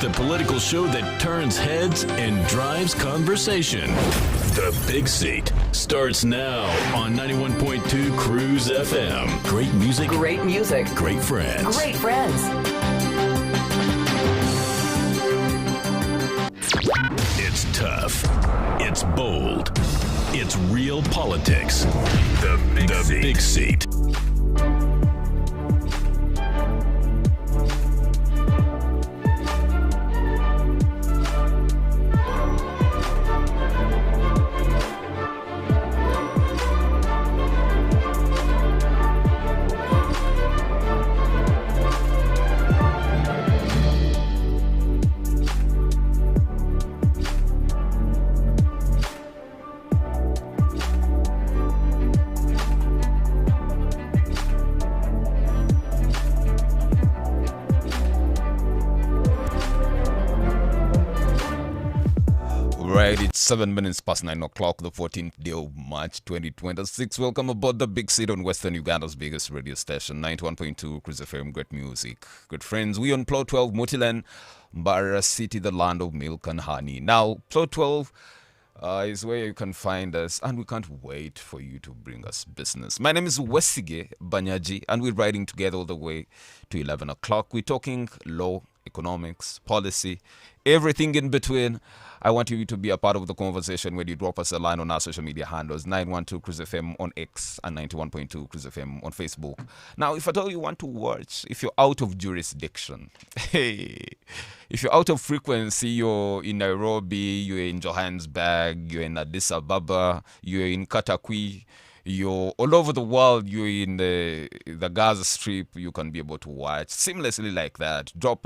the political show that turns heads and drives conversation. The Big Seat starts now on 91.2 Cruise FM. Great music. Great music. Great friends. Great friends. It's tough. It's bold. It's real politics. The Big Seat. Right, it's 7 minutes past 9 o'clock, the 14th day of March 2026. Welcome aboard the Big Seat on Western Uganda's biggest radio station, 91.2 Cruise FM. Great music, good friends. We on Plot 12, Mutilan, Mbara City, the land of milk and honey. Now, Plot 12 is where you can find us, and we can't wait for you to bring us business. My name is Wesige Banyaji, and we're riding together all the way to 11 o'clock. We're talking law, economics, policy, everything in between. I want you to be a part of the conversation when you drop us a line on our social media handles, 912 Cruise FM on X and 91.2 Cruise FM on Facebook. Now, if at all you want to watch, if you're out of jurisdiction, if you're out of frequency, you're in Nairobi, you're in Johannesburg, you're in Addis Ababa, you're in Katakwi, you're all over the world, you're in the Gaza Strip, you can be able to watch seamlessly like that. Drop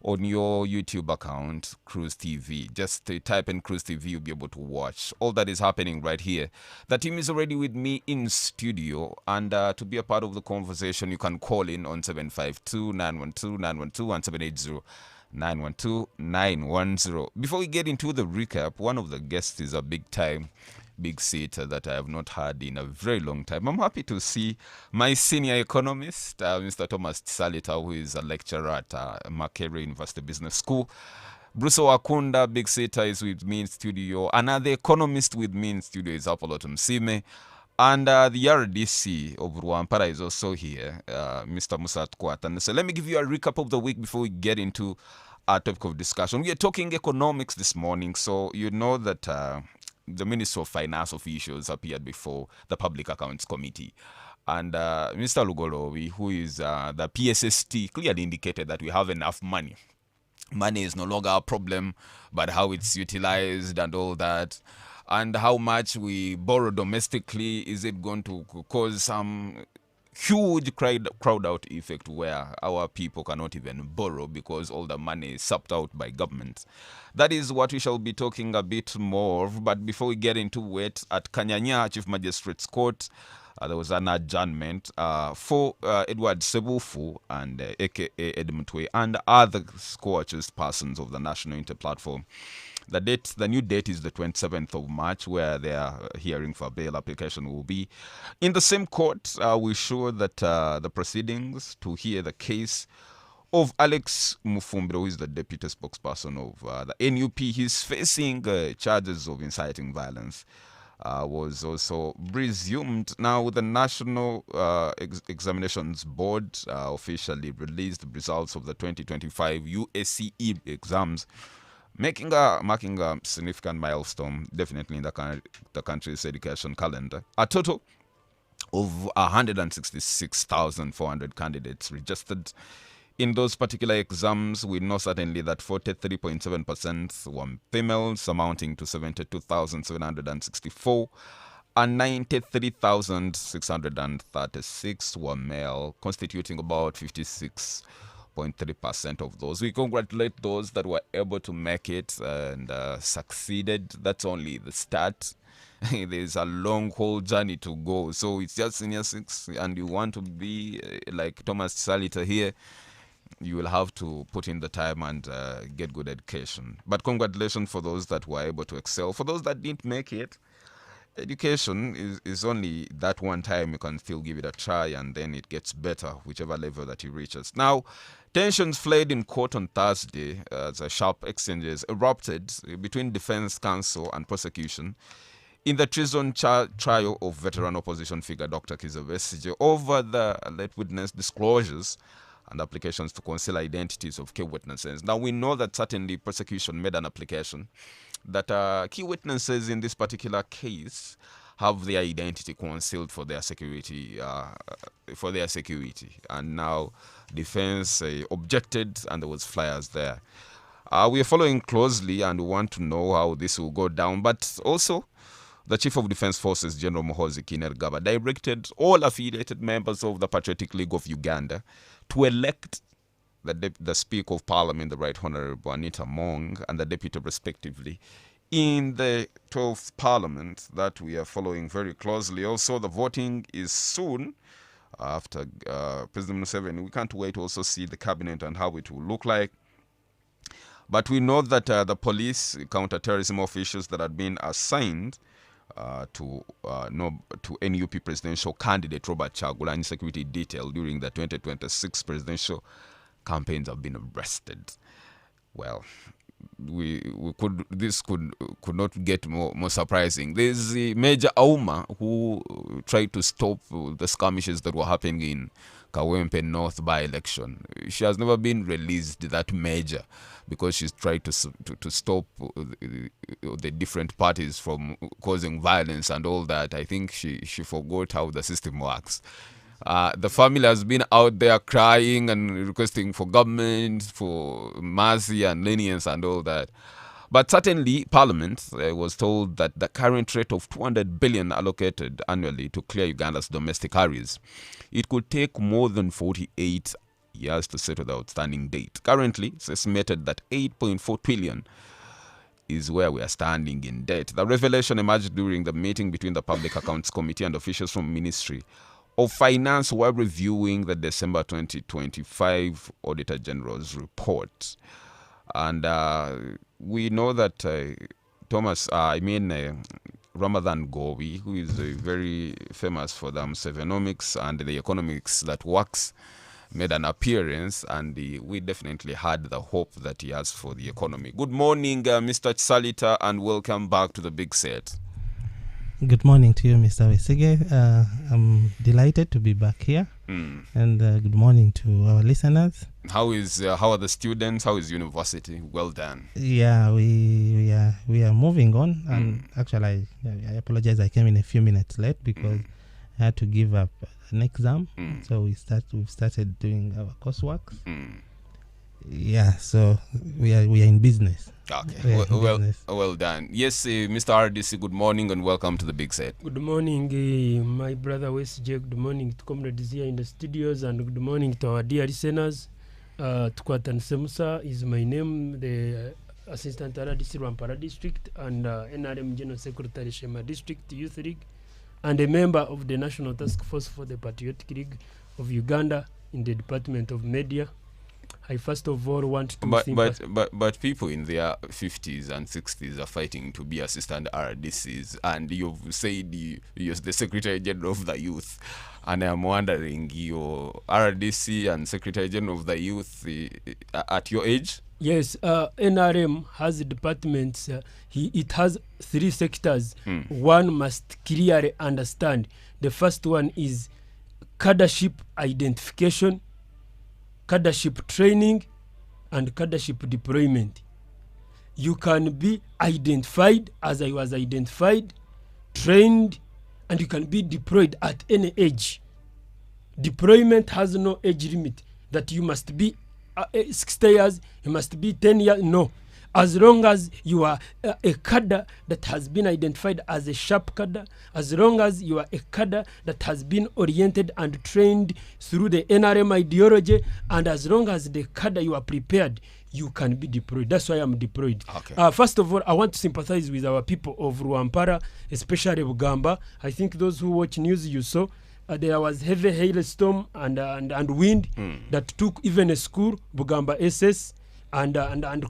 on your YouTube account, Cruise TV. Just type in Cruise TV, you'll be able to watch all that is happening right here. The team is already with me in studio, and to be a part of the conversation, you can call in on 752-912-912 and 780-912-910. Before we get into the recap, one of the guests is a big seat that I have not had in a very long time. I'm happy to see my senior economist, Mr. Thomas Salita, who is a lecturer at Makerere University Business School. Bruce Wakunda, big seater, is with me in studio. Another economist with me in studio is Apollo Tumsime. And the RDC of Rwampara is also here, Mr. Musa Twat. So let me give you a recap of the week before we get into our topic of discussion. We are talking economics this morning, so you know that the Minister of Finance officials appeared before the Public Accounts Committee. And Mr. Lugolowi, who is the PSST, clearly indicated that we have enough money. Money is no longer a problem, but how it's utilized and all that. And how much we borrow domestically, is it going to cause some huge crowd out effect where our people cannot even borrow because all the money is sucked out by government? That is what we shall be talking a bit more of. But before we get into it, at Kanyanya Chief Magistrate's Court, there was an adjournment for Edward Sebufu and aka Edmutwe and other co-accused persons of the National Inter-Platform. The new date is the 27th of March, where their hearing for bail application will be. In the same court, we show that the proceedings to hear the case of Alex Mufumbiro, who is the deputy spokesperson of the NUP. He's facing charges of inciting violence. Was also resumed. Now, the National Examinations Board officially released the results of the 2025 USCE exams, marking a significant milestone, definitely in the country's education calendar. A total of 166,400 candidates registered in those particular exams. We know certainly that 43.7% were females, amounting to 72,764, and 93,636 were male, constituting about 56.3% of those. We congratulate those that were able to make it and succeeded. That's only the start. There's a long whole journey to go. So it's just senior 6, and you want to be like Thomas Salita here, you will have to put in the time and get good education. But congratulations for those that were able to excel. For those that didn't make it, education is only that one time you can still give it a try, and then it gets better, whichever level that it reaches. Now, tensions flared in court on Thursday as sharp exchanges erupted between defense counsel and prosecution in the treason trial of veteran opposition figure Dr. Kizza Besigye over the late witness disclosures and applications to conceal identities of key witnesses. Now, we know that certainly prosecution made an application that key witnesses in this particular case have their identity concealed for their security, and now defense objected, and there was flyers there. We are following closely and we want to know how this will go down, but also the Chief of Defense Forces, General Muhoozi Kainerugaba, directed all affiliated members of the Patriotic League of Uganda to elect the Speaker of Parliament, the Right Honourable Anita Mong, and the Deputy respectively in the 12th Parliament that we are following very closely. Also, the voting is soon after President Museveni. We can't wait to also see the cabinet and how it will look like. But we know that the police counter-terrorism officials that had been assigned to NUP presidential candidate Robert Kyagulanyi security detail during the 2026 presidential campaigns have been arrested. Well, this could not get more surprising. There's Major Auma who tried to stop the skirmishes that were happening in Kawempe North by-election. She has never been released, that major, because she's tried to stop the different parties from causing violence and all that. I think she forgot how the system works. The family has been out there crying and requesting for government, for mercy and lenience and all that. But certainly, Parliament was told that the current rate of 200 billion allocated annually to clear Uganda's domestic arrears, it could take more than 48 years to settle the outstanding debt. Currently, it's estimated that 8.4 trillion is where we are standing in debt. The revelation emerged during the meeting between the Public Accounts Committee and officials from Ministry of Finance while reviewing the December 2025 Auditor General's report. And we know that Ramadan Gowi, who is very famous for the Sevenomics and the economics that works, made an appearance, and we definitely had the hope that he has for the economy. Good morning, Mr. Salita, and welcome back to the Big Set. Good morning to you, Mr. Besigye. I'm delighted to be back here, and good morning to our listeners. How are the students? How is university? Well done. Yeah, we are moving on, and actually, I apologize. I came in a few minutes late because I had to give up an exam. So we've started doing our coursework. Yeah, so we are in business. Okay, well done. Yes, Mr. RDC, good morning and welcome to the Big Set. Good morning, my brother West J. Good morning to comrades here in the studios, and good morning to our dear listeners. Tukwatan Semusa is my name, the Assistant RDC Rwampara District and NRM General Secretary Shema District Youth League, and a member of the National Task Force for the Patriotic League of Uganda in the Department of Media. I first of all want to but people in their 50s and 60s are fighting to be assistant RDCs, and you've said you're the Secretary General of the Youth, and I'm wondering, your RDC and Secretary General of the Youth at your age? Yes, NRM has departments. It has 3 sectors. One must clearly understand. The first one is cadreship identification, cadreship training, and cadreship deployment. You can be identified as I was identified, trained, and you can be deployed at any age. Deployment has no age limit that you must be 60 years, you must be 10 years. No. As long as you are a cadre that has been identified as a sharp cadre, as long as you are a cadre that has been oriented and trained through the NRM ideology, and as long as the cadre you are prepared, you can be deployed. That's why I'm deployed. Okay. First of all, I want to sympathize with our people of Rwampara, especially Bugamba. I think those who watch news, you saw there was heavy hailstorm and wind that took even a school, Bugamba SS, and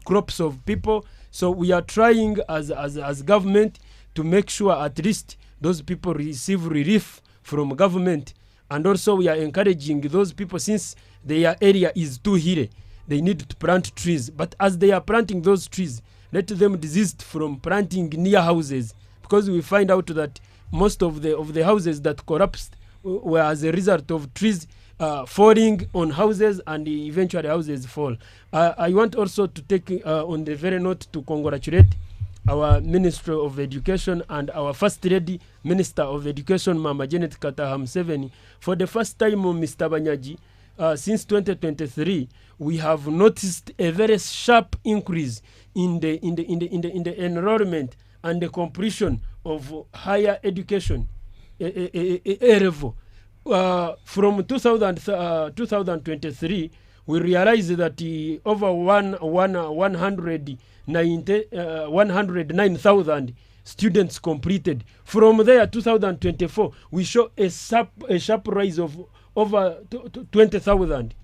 crops of people. So we are trying as government to make sure at least those people receive relief from government. And also we are encouraging those people, since their area is too hilly, they need to plant trees. But as they are planting those trees, let them desist from planting near houses, because we find out that most of the houses that collapsed were as a result of trees falling on houses, and eventually houses fall. I want also to take on the very note to congratulate our Minister of Education and our First Lady, Minister of Education, Mama Janet Kataham Museveni. For the first time, Mr. Banyaji, since 2023, we have noticed a very sharp increase in the enrollment and the completion of higher education, A level. From 2023, we realized that over 109,000 students completed. From there, 2024, we show a sharp rise of over 20,000.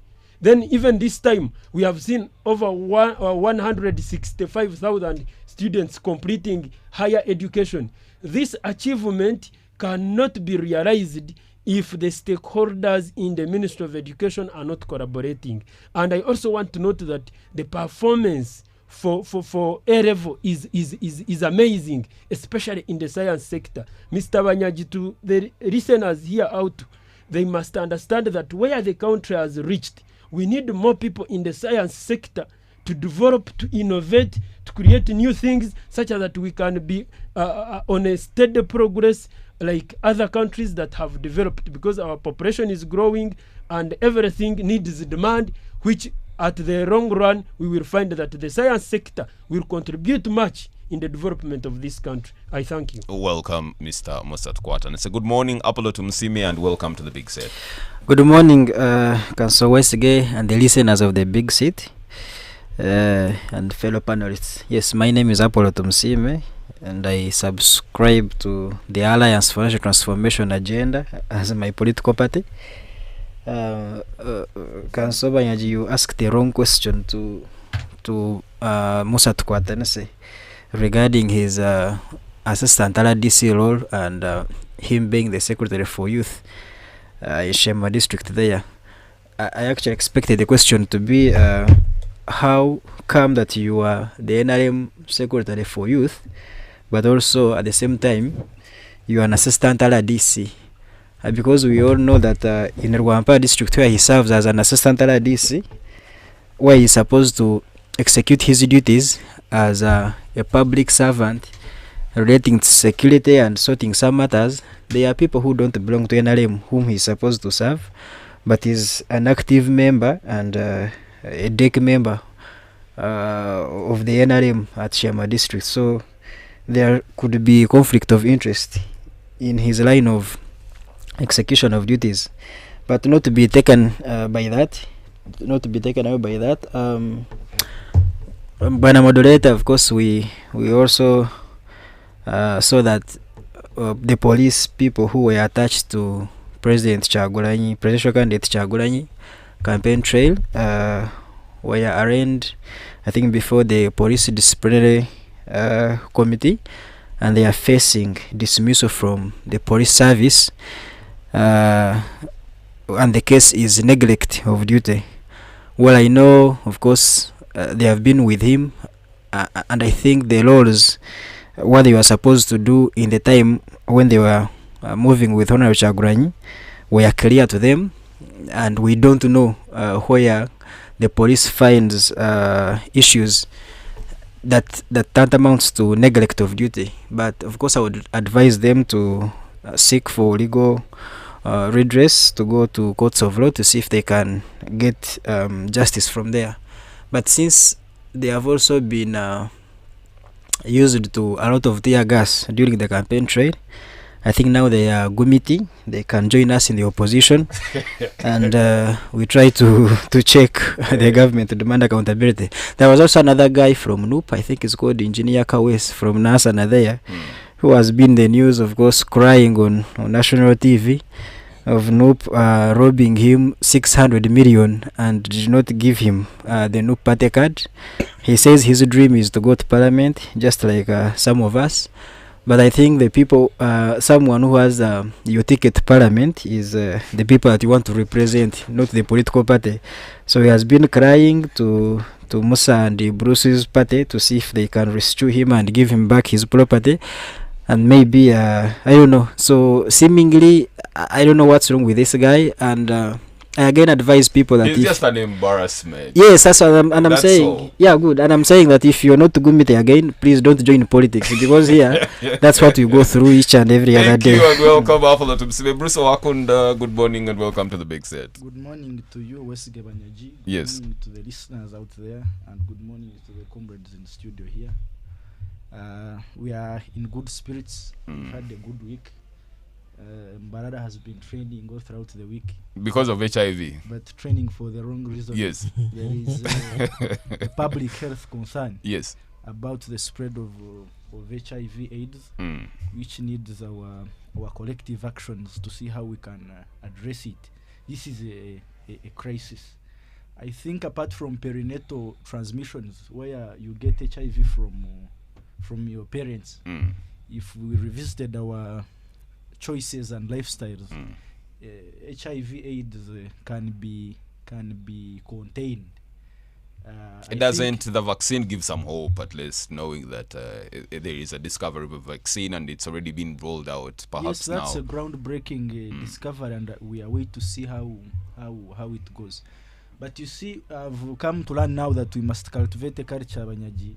Then even this time, we have seen over 165,000 students completing higher education. This achievement cannot be realized if the stakeholders in the Ministry of Education are not collaborating. And I also want to note that the performance for A level is amazing, especially in the science sector. Mr. Banyaji, to the listeners here out, they must understand that where the country has reached, we need more people in the science sector to develop, to innovate, to create new things, such that we can be on a steady progress like other countries that have developed, because our population is growing and everything needs demand, which at the long run we will find that the science sector will contribute much in the development of this country. I thank you. Welcome, Mr. Mosat Kwatan. It's a good morning, Apollo Tumsime, and welcome to the Big Set. Good morning, Council Westgate and the listeners of the Big Set and fellow panelists. Yes, my name is Apollo Tumsime, and I subscribe to the Alliance for National Transformation Agenda as my political party. Council Banyaji, you asked the wrong question to Mosat Kwatan regarding his assistant LDC role and him being the secretary for youth in Shema district there. I actually expected the question to be how come that you are the NRM secretary for youth, but also at the same time you are an assistant LDC, because we all know that in Rwampa district, where he serves as an assistant LDC, where he's supposed to execute his duties as a public servant relating to security and sorting some matters, there are people who don't belong to NRM whom he's supposed to serve, but is an active member and a DEC member of the NRM at Shema district. So there could be a conflict of interest in his line of execution of duties, but not to be taken by that. Not to be taken away by that. Bwana moderator, of course, we also saw that the police people who were attached to presidential candidate Chagulanyi campaign trail were arraigned, I think, before the police disciplinary committee, and they are facing dismissal from the police service, and the case is neglect of duty. Well, I know, of course, they have been with him, and I think the laws, what they were supposed to do in the time when they were moving with Honorable Chagulanyi, were clear to them, and we don't know where the police finds issues that tantamounts to neglect of duty. But of course, I would advise them to seek for legal redress, to go to courts of law to see if they can get justice from there. But since they have also been used to a lot of tear gas during the campaign trail, I think now they are gumiti. They can join us in the opposition, and we try to check the government to demand accountability. There was also another guy from NUP, I think it's called Engineer Kawes from NASA there, who has been in the news, of course, crying on national TV of NUP robbing him 600 million and did not give him the NUP party card. He says his dream is to go to parliament, just like some of us. But I think the people, someone who has your ticket parliament is the people that you want to represent, not the political party. So he has been crying to Musa and Bruce's party to see if they can rescue him and give him back his property. And maybe, I don't know. So seemingly, I don't know what's wrong with this guy. And I again advise people that he's just an embarrassment. Yes, that's what I'm saying. all. Yeah, good. And I'm saying that if you're not to go meet again, please don't join politics, because here, that's what we go through each and every other Thank you day. and welcome, Afala Tumsibe. Bruce Wakunda, good morning and welcome to the big set. Good morning to you, Wesige Banyaji. Good Yes. morning to the listeners out there, and good morning to the comrades in the studio here. We are in good spirits. We've had a good week. Mbarada has been training all throughout the week, Because of HIV. but training for the wrong reason. Yes. There is a public health concern Yes. about the spread of HIV/AIDS, which needs our collective actions to see how we can address it. This is a crisis. I think apart from perinatal transmissions, where you get HIV from your parents, if we revisited our choices and lifestyles, HIV/AIDS can be contained. It doesn't, the vaccine gives some hope, at least, knowing that there is a discovery of a vaccine and it's already been rolled out, perhaps yes, that's now. a groundbreaking discovery, and we are waiting to see how it goes. But you see, I've come to learn now that we must cultivate a culture, Banyaji,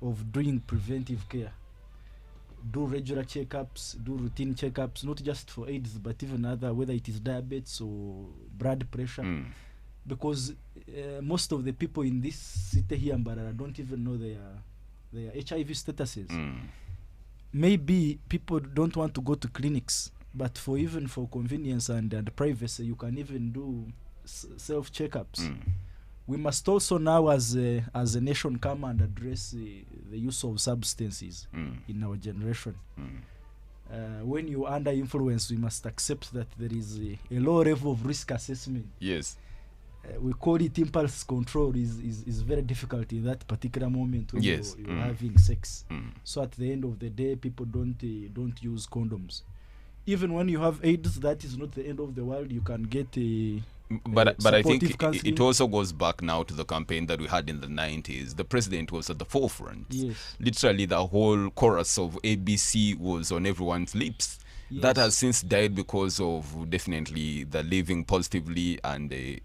of doing preventive care. Do regular checkups, do routine checkups, not just for AIDS, but even other, whether it is diabetes or blood pressure. Because most of the people in this city here in Mbarara don't even know their HIV statuses. Maybe people don't want to go to clinics, but for convenience and privacy, you can even do self checkups. We must also now, as a nation, come and address the use of substances in our generation. When you are under influence, we must accept that there is a low level of risk assessment. Yes. We call it impulse control. Is very difficult in that particular moment when Yes. you're having sex. So at the end of the day, people don't use condoms. Even when you have AIDS, that is not the end of the world. You can get But I think supportive counseling. it also goes back now to the campaign that we had in the 90s. The president was at the forefront. Yes. Literally, the whole chorus of ABC was on everyone's lips. That has since died because of definitely the living positively and the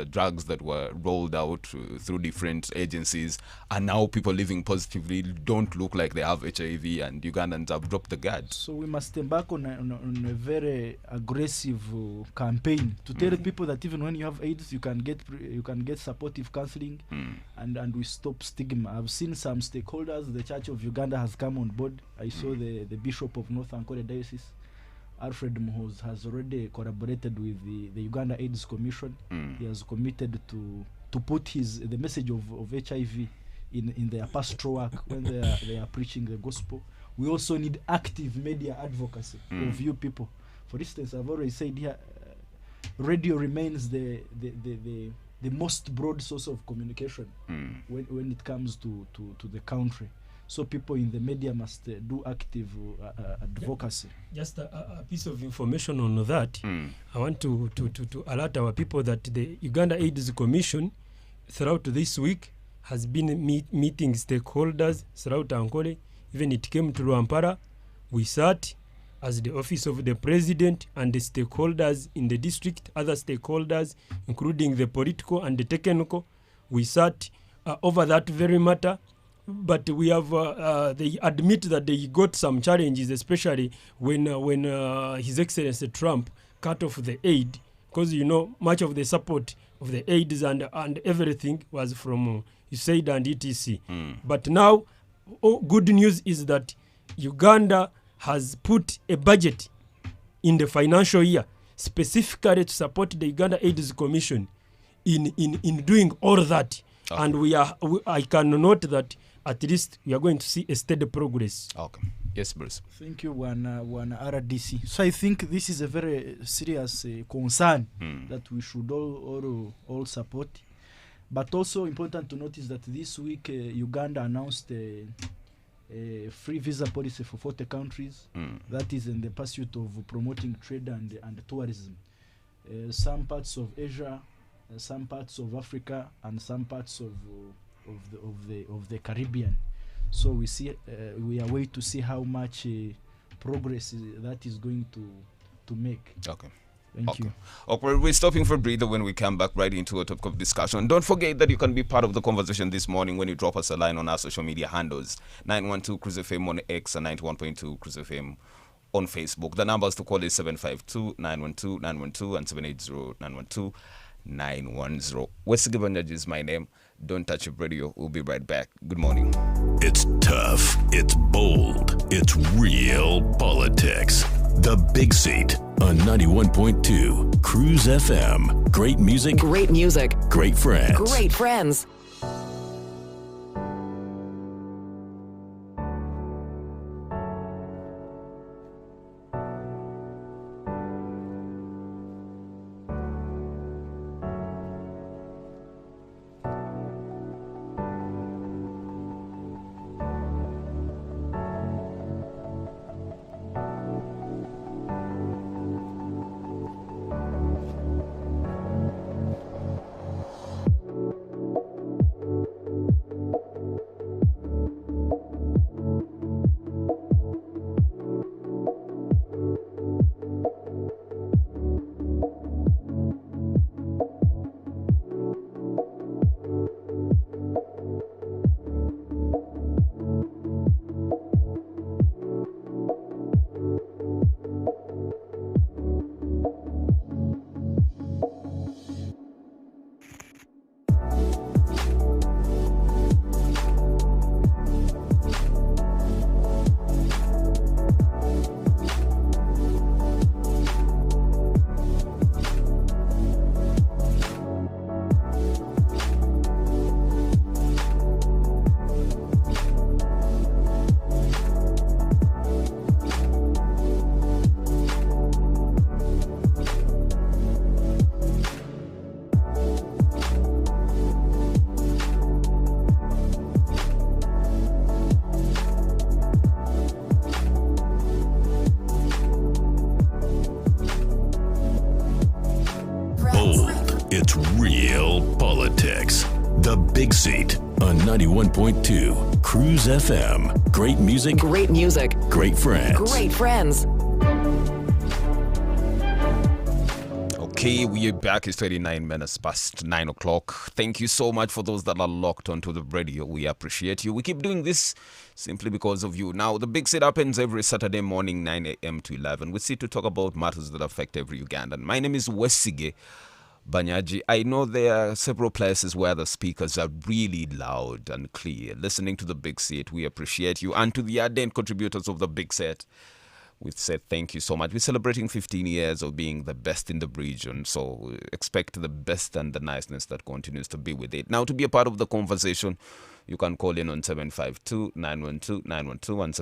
drugs that were rolled out through different agencies. And now people living positively don't look like they have HIV, and Ugandans have dropped the guard. So we must embark on a very aggressive campaign to tell people that even when you have AIDS, you can get supportive counseling, and we stop stigma. I've seen some stakeholders. The Church of Uganda has come on board. I saw the Bishop of North Ankole Diocese, Alfred Muhoz, has already collaborated with the Uganda AIDS Commission. He has committed to put the message of HIV in their pastoral work when they are preaching the gospel. We also need active media advocacy of you people. For instance, I've already said here, radio remains the most broad source of communication when it comes to the country. So people in the media must do active advocacy. Just a piece of information on that. I want to alert our people that the Uganda AIDS Commission throughout this week has been meeting stakeholders throughout Ankole. Even it came to Rwampara. We sat as the office of the president and the stakeholders in the district, other stakeholders, including the political and the technical. We sat over that very matter. But we have, they admit that they got some challenges, especially when His Excellency Trump cut off the aid, because, much of the support of the aids and everything was from USAID and ETC. But now, good news is that Uganda has put a budget in the financial year specifically to support the Uganda AIDS Commission in doing all that. Okay. And I can note that at least we are going to see a steady progress. Okay. Yes, Bruce. Thank you, one RDC. So I think this is a very serious concern that we should all support. But also important to notice that this week Uganda announced a a free visa policy for 40 countries. That is in the pursuit of promoting trade and tourism. Some parts of Asia, some parts of Africa, and some parts of the Caribbean. So we are waiting to see how much progress that is going to make. Okay. Thank you. Okay, we're stopping for a breather. When we come back right into a topic of discussion, don't forget that you can be part of the conversation this morning when you drop us a line on our social media handles. 912 Cruise FM on X and 91.2 Cruise FM on Facebook. The numbers to call is 752-912-912 and 780-912-910. Wesley Banyaji is my name. Don't touch your radio. We'll be right back. Good morning. It's tough, it's bold, it's real politics. The Big Seat on 91.2 Cruise FM. Great music, Great music. great friends. Great friends. It's real politics. The Big Seat on 91.2 Cruise FM. Great music, Great music. great friends. Great friends. Okay, we are back. It's 39 minutes past 9 o'clock. Thank you so much for those that are locked onto the radio. We appreciate you. We keep doing this simply because of you. Now, the Big Sit happens every Saturday morning, 9 a.m. to 11. We sit to talk about matters that affect every Ugandan. My name is Wesigye Banyaji. I know there are several places where the speakers are really loud and clear. Listening to the Big Sit, we appreciate you. And to the ardent contributors of the Big Set, we said thank you so much. We're celebrating 15 years of being the best in the region, so expect the best and the niceness that continues to be with it. Now, to be a part of the conversation, you can call in on 752-912-912 and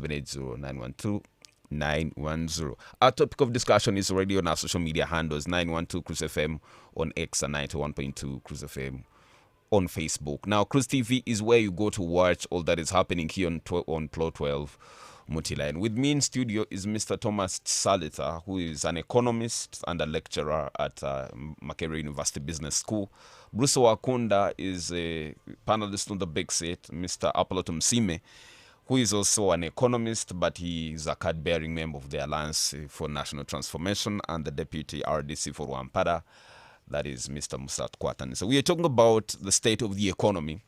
780-912-910. Our topic of discussion is already on our social media handles, 912 Cruise FM on X and 91.2 Cruise FM on Facebook. Now, Cruise TV is where you go to watch all that is happening here on Plot 12 Mutiline. With me in studio is Mr. Thomas Salita, who is an economist and a lecturer at Makerere University Business School. Bruce Wakunda is a panelist on the Big Set. Mr. Apolotum Sime, who is also an economist, but he is a card-bearing member of the Alliance for National Transformation and the Deputy RDC for Wampada. That is Mr. Musat Kwatan. So we are talking about the state of the economy.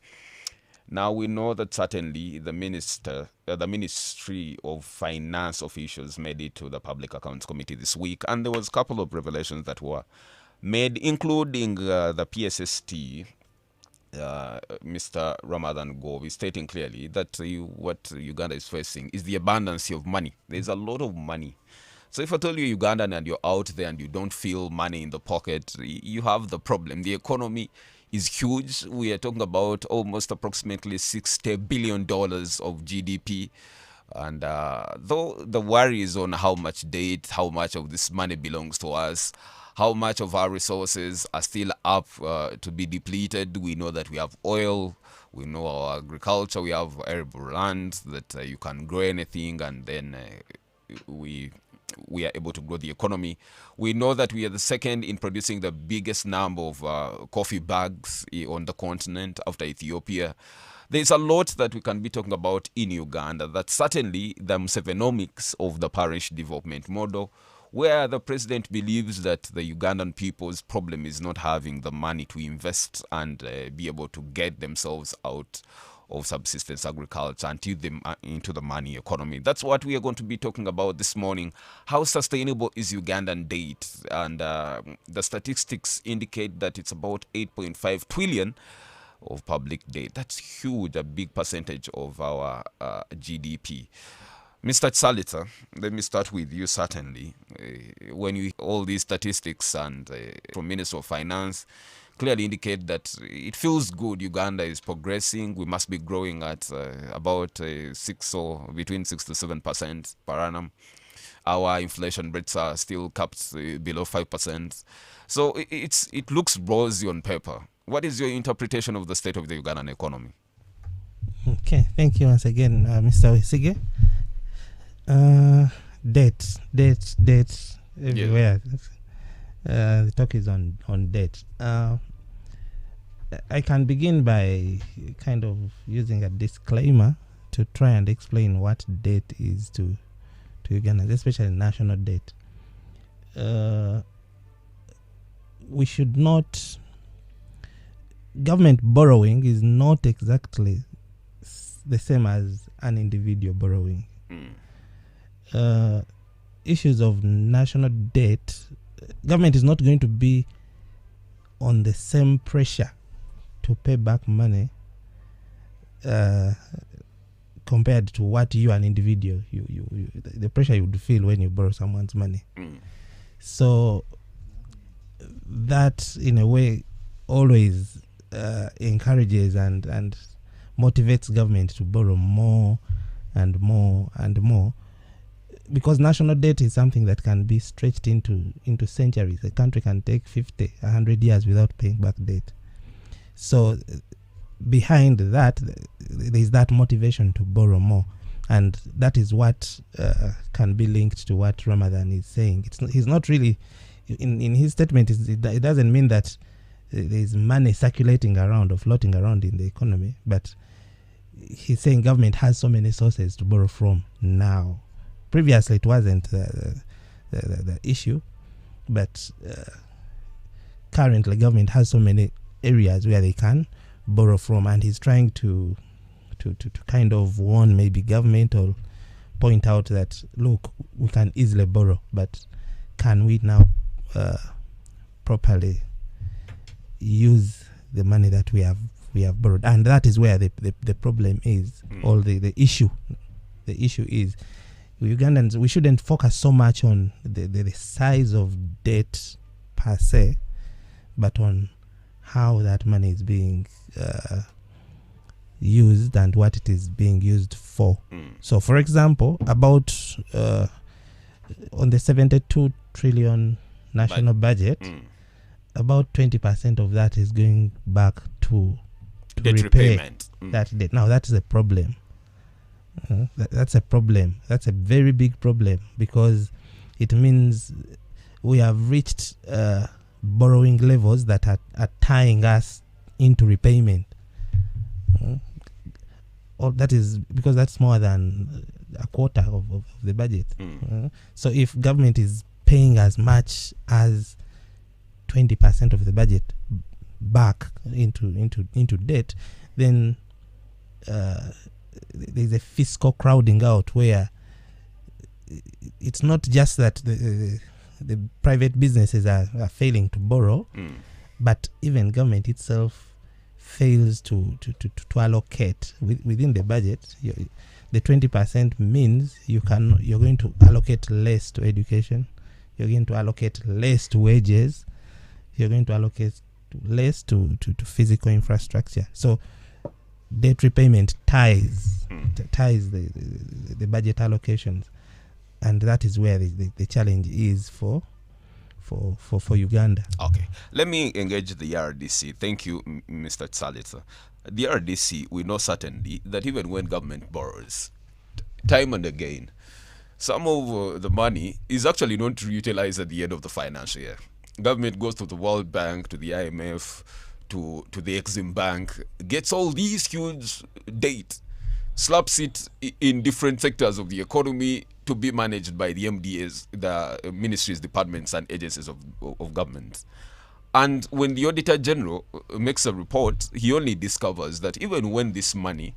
Now, we know that certainly the Ministry of Finance officials made it to the Public Accounts Committee this week, and there was a couple of revelations that were made, including the PSST, Mr. Ramadan Govi, stating clearly that what Uganda is facing is the abundance of money. There's a lot of money. So if I tell you Ugandan and you're out there and you don't feel money in the pocket, you have the problem. The economy is huge. We are talking about almost approximately $60 billion of GDP. And though the worry is on how much debt, how much of this money belongs to us, how much of our resources are still up to be depleted. We know that we have oil, We know our agriculture. We have arable land that you can grow anything, and then we are able to grow the economy. We know that we are the second in producing the biggest number of coffee bags on the continent after Ethiopia. There's a lot that we can be talking about in Uganda. That's certainly the Musevenomics of the parish development model, where the president believes that the Ugandan people's problem is not having the money to invest and be able to get themselves out of subsistence agriculture into the money economy. That's what we are going to be talking about this morning. How sustainable is Ugandan debt? And the statistics indicate that it's about 8.5 trillion of public debt. That's huge, a big percentage of our GDP. Mr. Tsalita, let me start with you certainly. When you all these statistics and from Minister of Finance clearly indicate that it feels good, Uganda is progressing. We must be growing at about 6 or between 6 to 7% per annum. Our inflation rates are still capped below 5%. So it looks rosy on paper. What is your interpretation of the state of the Ugandan economy? Okay, thank you once again, Mr. Wesige. Debt everywhere. The talk is on debt. I can begin by kind of using a disclaimer to try and explain what debt is to Uganda, especially national debt. We should not. Government borrowing is not exactly the same as an individual borrowing. Issues of national debt, government is not going to be on the same pressure to pay back money compared to what you, an individual, the pressure you would feel when you borrow someone's money. So that in a way always encourages and motivates government to borrow more and more and more, because national debt is something that can be stretched into centuries. A country can take 50, 100 years without paying back debt. So behind that, there is that motivation to borrow more, and that is what can be linked to what Ramadan is saying. He's not really, in his statement, it doesn't mean that there is money circulating around or floating around in the economy, but he's saying government has so many sources to borrow from now. Previously, it wasn't the issue, but currently, government has so many areas where they can borrow from, and he's trying to kind of warn maybe government or point out that, look, we can easily borrow, but can we now properly use the money that we have borrowed? And that is where the problem is, or the issue. The issue is, Ugandans, we shouldn't focus so much on the size of debt per se, but on how that money is being used and what it is being used for. So, for example, about on the 72 trillion national budget, about 20% of that is going back to Debt repay repayment. that debt. Now, that's a problem. That's a problem. That's a very big problem, because it means we have reached borrowing levels that are tying us into repayment. Or that is because that's more than a quarter of the budget. So if government is paying as much as 20% of the budget back into debt, then there's a fiscal crowding out, where it's not just that the private businesses are failing to borrow, but even government itself fails to allocate within the budget. The 20% means you're going to allocate less to education, you're going to allocate less to wages, you're going to allocate less to physical infrastructure. So debt repayment ties the budget allocations, and that is where the challenge is for Uganda. Okay, let me engage the RDC. Thank you, Mr. Tsalita. the RDC, we know certainly that even when government borrows, time and again, some of the money is actually not utilized at the end of the financial year. Government goes to the World Bank, to the IMF, to the Exim Bank, gets all these huge debt, slaps it in different sectors of the economy to be managed by the MDAs, the ministries, departments, and agencies of government. And when the Auditor General makes a report, he only discovers that even when this money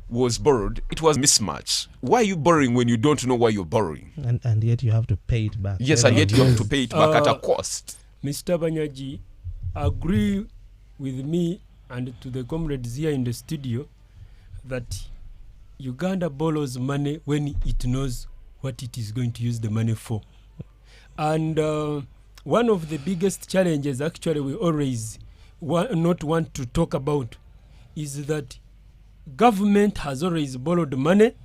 was borrowed, it was mismatch. Why are you borrowing when you don't know why you're borrowing? And yet you have to pay it back. Yes, and yet you have to pay it back at a cost. Mr. Banyaji, agree with me and to the comrades here in the studio that Uganda borrows money when it knows what it is going to use the money for. And one of the biggest challenges actually we always not want to talk about is that government has always borrowed money,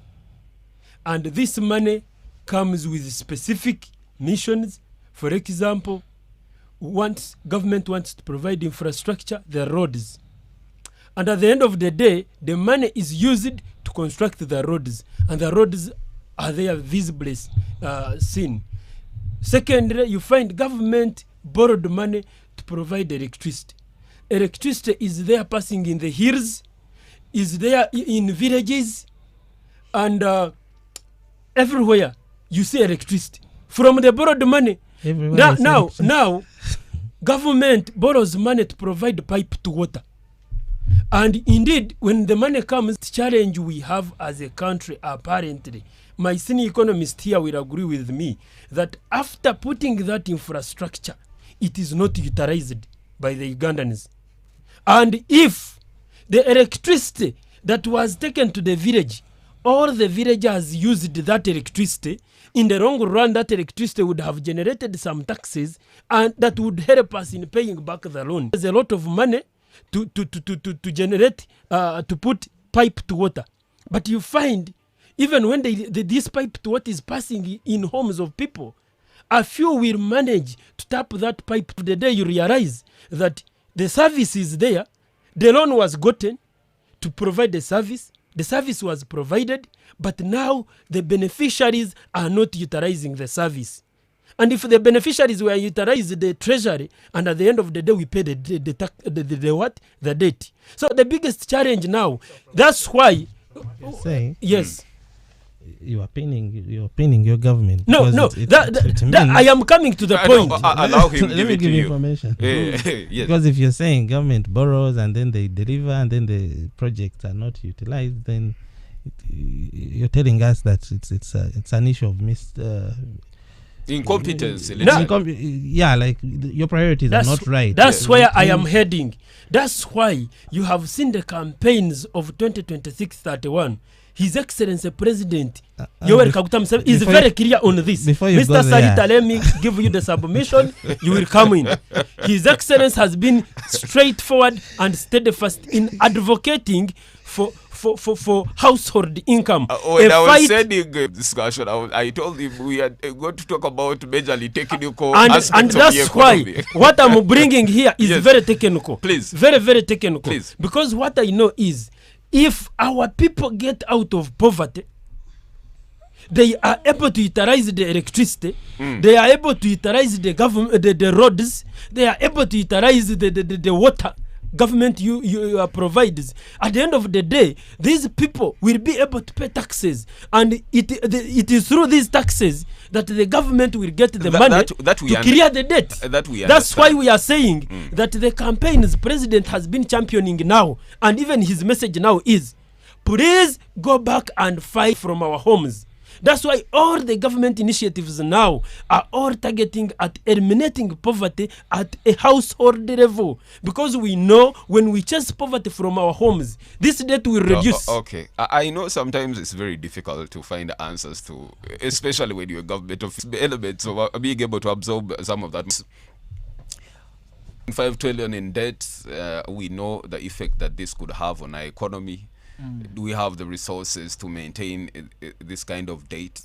and this money comes with specific missions. For example, once government wants to provide infrastructure, the roads. And at the end of the day, the money is used to construct the roads, and the roads are there visibly seen. Secondly, you find government borrowed money to provide electricity. Electricity is there passing in the hills, is there in villages, and everywhere you see electricity. From the borrowed money, now, government borrows money to provide pipe to water. And indeed, when the money comes, the challenge we have as a country, apparently, my senior economist here will agree with me that after putting that infrastructure, it is not utilized by the Ugandans. And if the electricity that was taken to the village, all the villagers used that electricity, in the long run, that electricity would have generated some taxes, and that would help us in paying back the loan. There's a lot of money to generate, to put pipe to water. But you find, even when this pipe to water is passing in homes of people, a few will manage to tap that pipe. The day you realize that the service is there, the loan was gotten to provide the service was provided, but now the beneficiaries are not utilizing the service. And if the beneficiaries were utilized the treasury, and at the end of the day we pay the debt. So the biggest challenge now, that's why. Yes. You are pinning your government. No. I am coming to the point. Allow him. Let me give you information. Yes. Because if you're saying government borrows and then they deliver and then the projects are not utilized, then you're telling us that it's an issue of incompetence. Like your priorities are not right. That's where I am heading. That's why you have seen the campaigns of 2026-31. His Excellency President Yoweri Kaguta Museveni is very clear on this. Mr. Sarita, let me give you the submission. You will come in. His Excellency has been straightforward and steadfast in advocating for household income. When I was sending discussion, I told him we are going to talk about majorly technical aspects and that's of the economy. Why what I'm bringing here is very technical. Please. Very, very technical. Please. Because what I know is, if our people get out of poverty, they are able to utilize the electricity, they are able to utilize the government, the roads, they are able to utilize the water government you provides. At the end of the day, these people will be able to pay taxes, and it is through these taxes that the government will get the money to clear the debt. That's why we are saying that the campaigns president has been championing now, and even his message now is, please go back and fight from our homes. That's why all the government initiatives now are all targeting at eliminating poverty at a household level. Because we know when we chase poverty from our homes, this debt will reduce. Okay. I know sometimes it's very difficult to find answers to, especially when you're government of elements of being able to absorb some of that. 5 trillion in debt, we know the effect that this could have on our economy. Do we have the resources to maintain this kind of debt?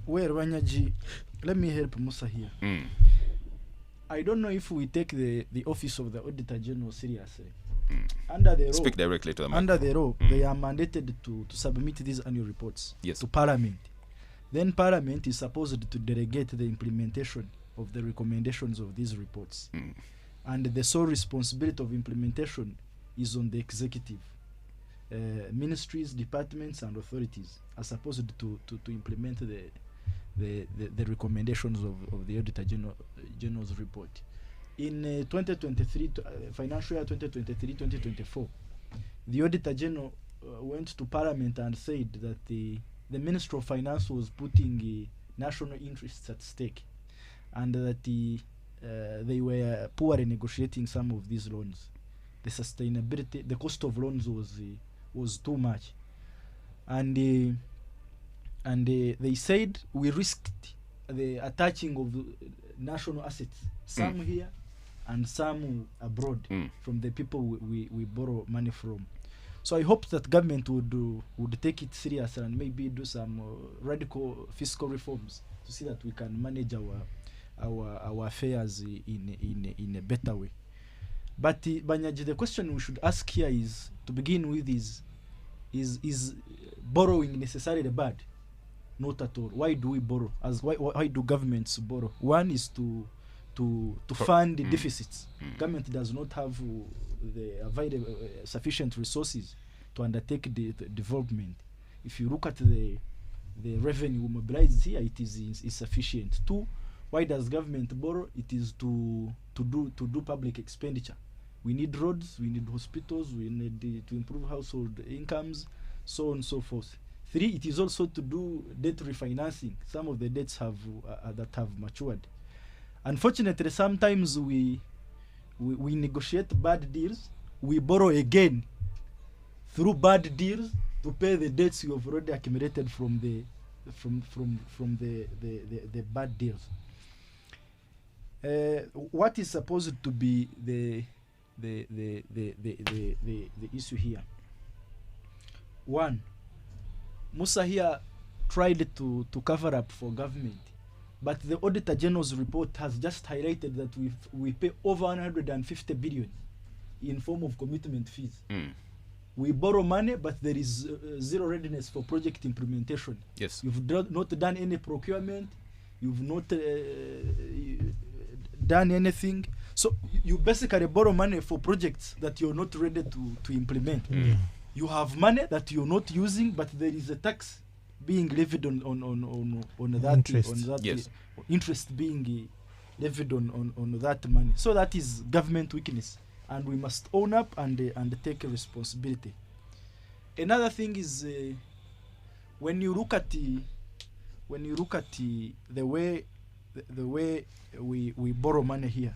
Well, Wanyaji, let me help Musa here. I don't know if we take the office of the Auditor General seriously. under the law, Speak directly to them. under the law, they are mandated to submit these annual reports Yes. to Parliament. Then Parliament is supposed to delegate the implementation of the recommendations of these reports. And the sole responsibility of implementation is on the executive. Ministries, departments, and authorities are supposed to implement the recommendations of the Auditor General's report. In 2023, financial year 2023-2024, the Auditor General went to Parliament and said that the Minister of Finance was putting national interests at stake, and that they were poorly negotiating some of these loans. The sustainability, the cost of loans was too much, and they said we risked the attaching of national assets, some here and some abroad, from the people we borrow money from. So I hope that government would take it serious and maybe do some radical fiscal reforms to see that we can manage our affairs in a better way. But Banyaji, the question we should ask here is, to begin with, is borrowing necessarily bad? Not at all. Why do we borrow? Why do governments borrow? One is to fund the deficits. Government does not have the available sufficient resources to undertake the development. If you look at the revenue mobilized here, it is insufficient. Two, why does government borrow? It is to do public expenditure. We need roads, we need hospitals, we need to improve household incomes, so on and so forth. Three, it is also to do debt refinancing. Some of the debts that have matured. Unfortunately, sometimes we negotiate bad deals. We borrow again through bad deals to pay the debts you have already accumulated from the bad deals. What is supposed to be the issue here? One, Musa here tried to cover up for government, but the Auditor General's report has just highlighted that we pay over 150 billion in form of commitment fees. We borrow money, but there is zero readiness for project implementation. Yes. You've not done any procurement. You've not done anything. So you basically borrow money for projects that you're not ready to implement. You have money that you're not using, but there is a tax being levied on that Interest. on that Yes. interest being levied on that money. So that is government weakness, and we must own up and take responsibility. Another thing is when you look at the way we borrow money here,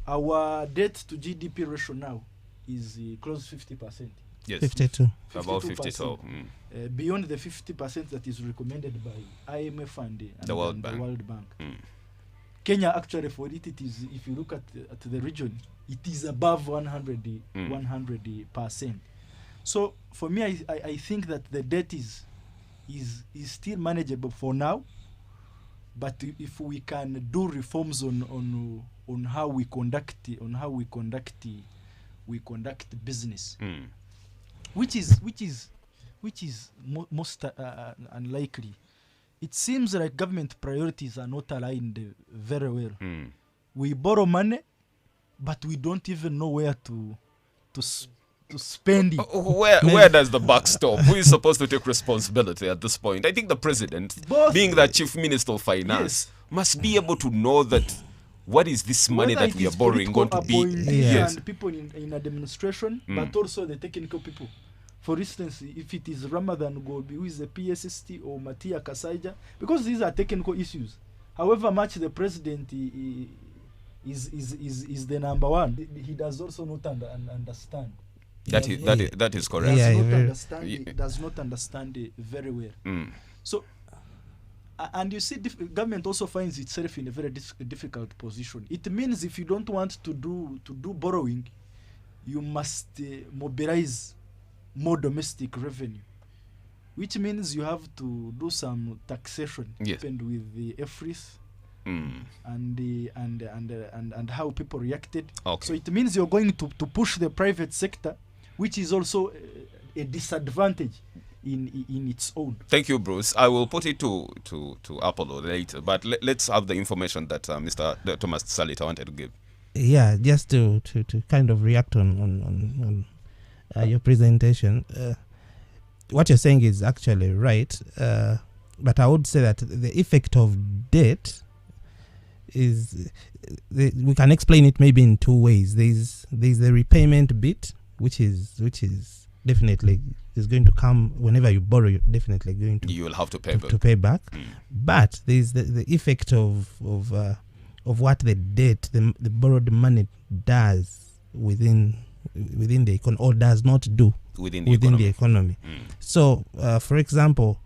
our debt to GDP ratio now is close to 50%. Yes. 52. About 52%. 52. Beyond the 50% that is recommended by IMF and The World the Bank. World Bank. Kenya actually, for it is, if you look at the region, it is above 100%. So for me, I think that the debt is still manageable for now, but if we can do reforms on how we conduct business, which is most unlikely. It seems like government priorities are not aligned very well. We borrow money, but we don't even know where to spend it. Where does the buck stop? Who is supposed to take responsibility at this point? I think the president, Both. being the chief minister of finance, must be able to know that what is this money Whether that it we are is borrowing going to be. political Yes. and people in administration, but also the technical people. For instance, if it is Ramadan Gobi, who is the PSST, or Matia Kasaija, because these are technical issues. However much the president is the number one, he does also not understand. That is correct. Yeah, Does not understand it very well. So, and you see, government also finds itself in a very difficult position. It means if you don't want to do borrowing, you must mobilize more domestic revenue, which means you have to do some taxation, Yes. depend with the EFRIS and how people reacted. Okay. So it means you're going to push the private sector, which is also a disadvantage in its own. Thank you, Bruce. I will put it to Apollo later, but let's have the information that Mr. Thomas Salita wanted to give. Yeah, just to kind of react on your presentation. What you're saying is actually right, but I would say that the effect of debt is we can explain it maybe in two ways. There's the repayment bit, which is definitely is going to come whenever you borrow. You're definitely going to You will have to pay back. to pay back. But there's the effect of what the debt, the borrowed money does within the economy, or does not do within the economy. So, for example,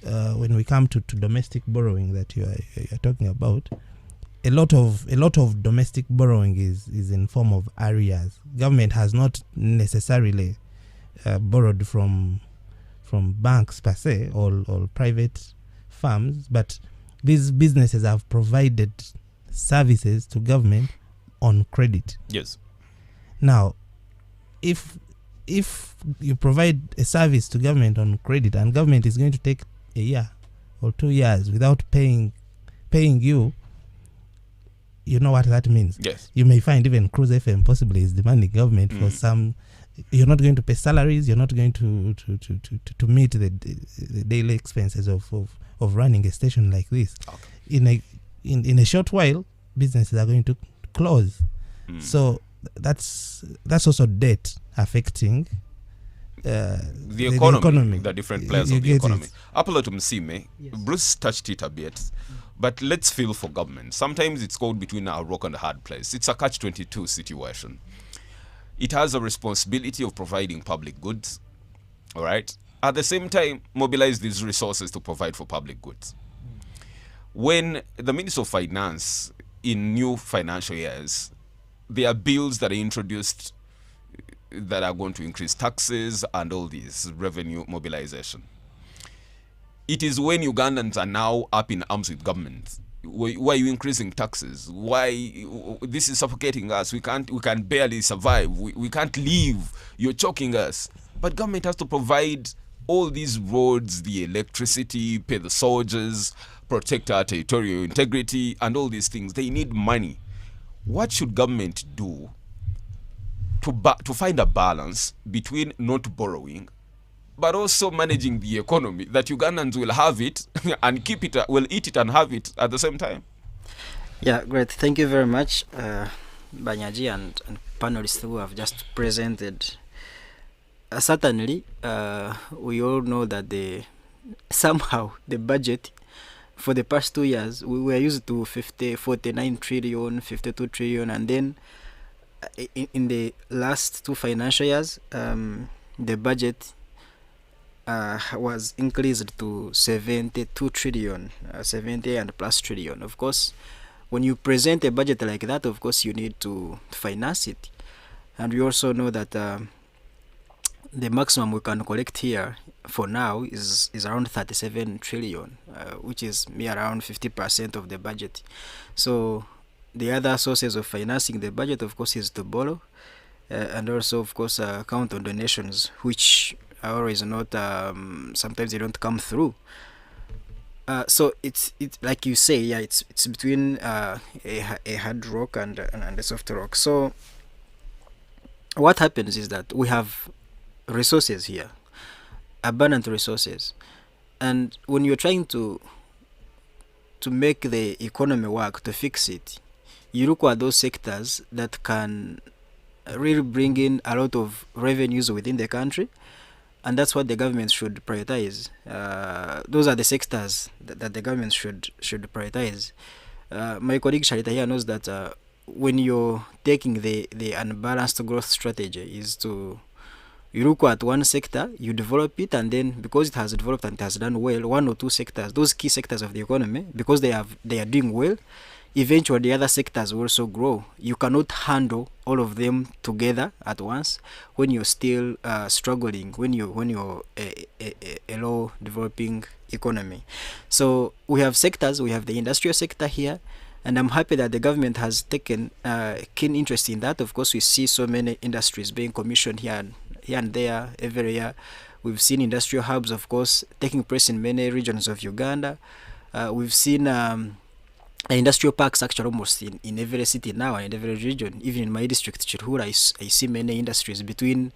when we come to domestic borrowing that you're talking about, a lot of domestic borrowing is in form of arrears. Government has not necessarily borrowed from banks per se or private firms, but these businesses have provided services to government on credit. Yes. Now, if you provide a service to government on credit and government is going to take a year or 2 years without paying you, you know what that means. Yes. You may find even Cruise FM possibly is demanding government for some. You're not going to pay salaries. You're not going to meet the daily expenses of running a station like this. Okay. In a short while, businesses are going to close. So that's also debt affecting the economy, the different players You of the get economy. it. Apollo Tumsime, Yes. Bruce touched it a bit, but let's feel for government. Sometimes it's caught between a rock and a hard place. It's a catch-22 situation. It has a responsibility of providing public goods, all right? At the same time, mobilize these resources to provide for public goods. When the Minister of Finance, in new financial years, there are bills that are introduced that are going to increase taxes and all this revenue mobilization. It is when Ugandans are now up in arms with government. Why are you increasing taxes? Why this is suffocating us? We can barely survive. We can't live. You're choking us. But government has to provide all these roads, the electricity, pay the soldiers, protect our territorial integrity, and all these things. They need money. What should government do to find a balance between not borrowing but also managing the economy, that Ugandans will have it and keep it, will eat it and have it at the same time? Yeah, great. Thank you very much, Banyaji and panelists who have just presented. Certainly, we all know that somehow the budget for the past 2 years, we were used to 49 trillion, 52 trillion, and then in the last 2 financial years, the budget was increased to 72 trillion, 70 and plus trillion. Of course, when you present a budget like that, of course, you need to finance it. And we also know that the maximum we can collect here for now is around 37 trillion, which is around 50% of the budget. So the other sources of financing the budget, of course, is to borrow, and also, of course, count on donations, which are always not, sometimes they don't come through. So it's like you say, yeah, it's between a hard rock and a soft rock. So what happens is that we have resources here, abundant resources, and when you're trying to make the economy work, to fix it, you look at those sectors that can really bring in a lot of revenues within the country, and that's what the government should prioritize. Those are the sectors that the government should prioritize. My colleague Sharita here knows that when you're taking the unbalanced growth strategy, is to you look at one sector, you develop it, and then because it has developed and it has done well, 1 or 2 sectors, those key sectors of the economy, because they are doing well, eventually the other sectors will also grow. You cannot handle all of them together at once when you're still struggling, when you're a low developing economy. So we have sectors. We have the industrial sector here, and I'm happy that the government has taken keen interest in that. Of course, we see so many industries being commissioned here and there every year. We've seen industrial hubs, of course, taking place in many regions of Uganda. We've seen industrial parks actually almost in every city now and in every region. Even in my district, Chirhura, I see many industries between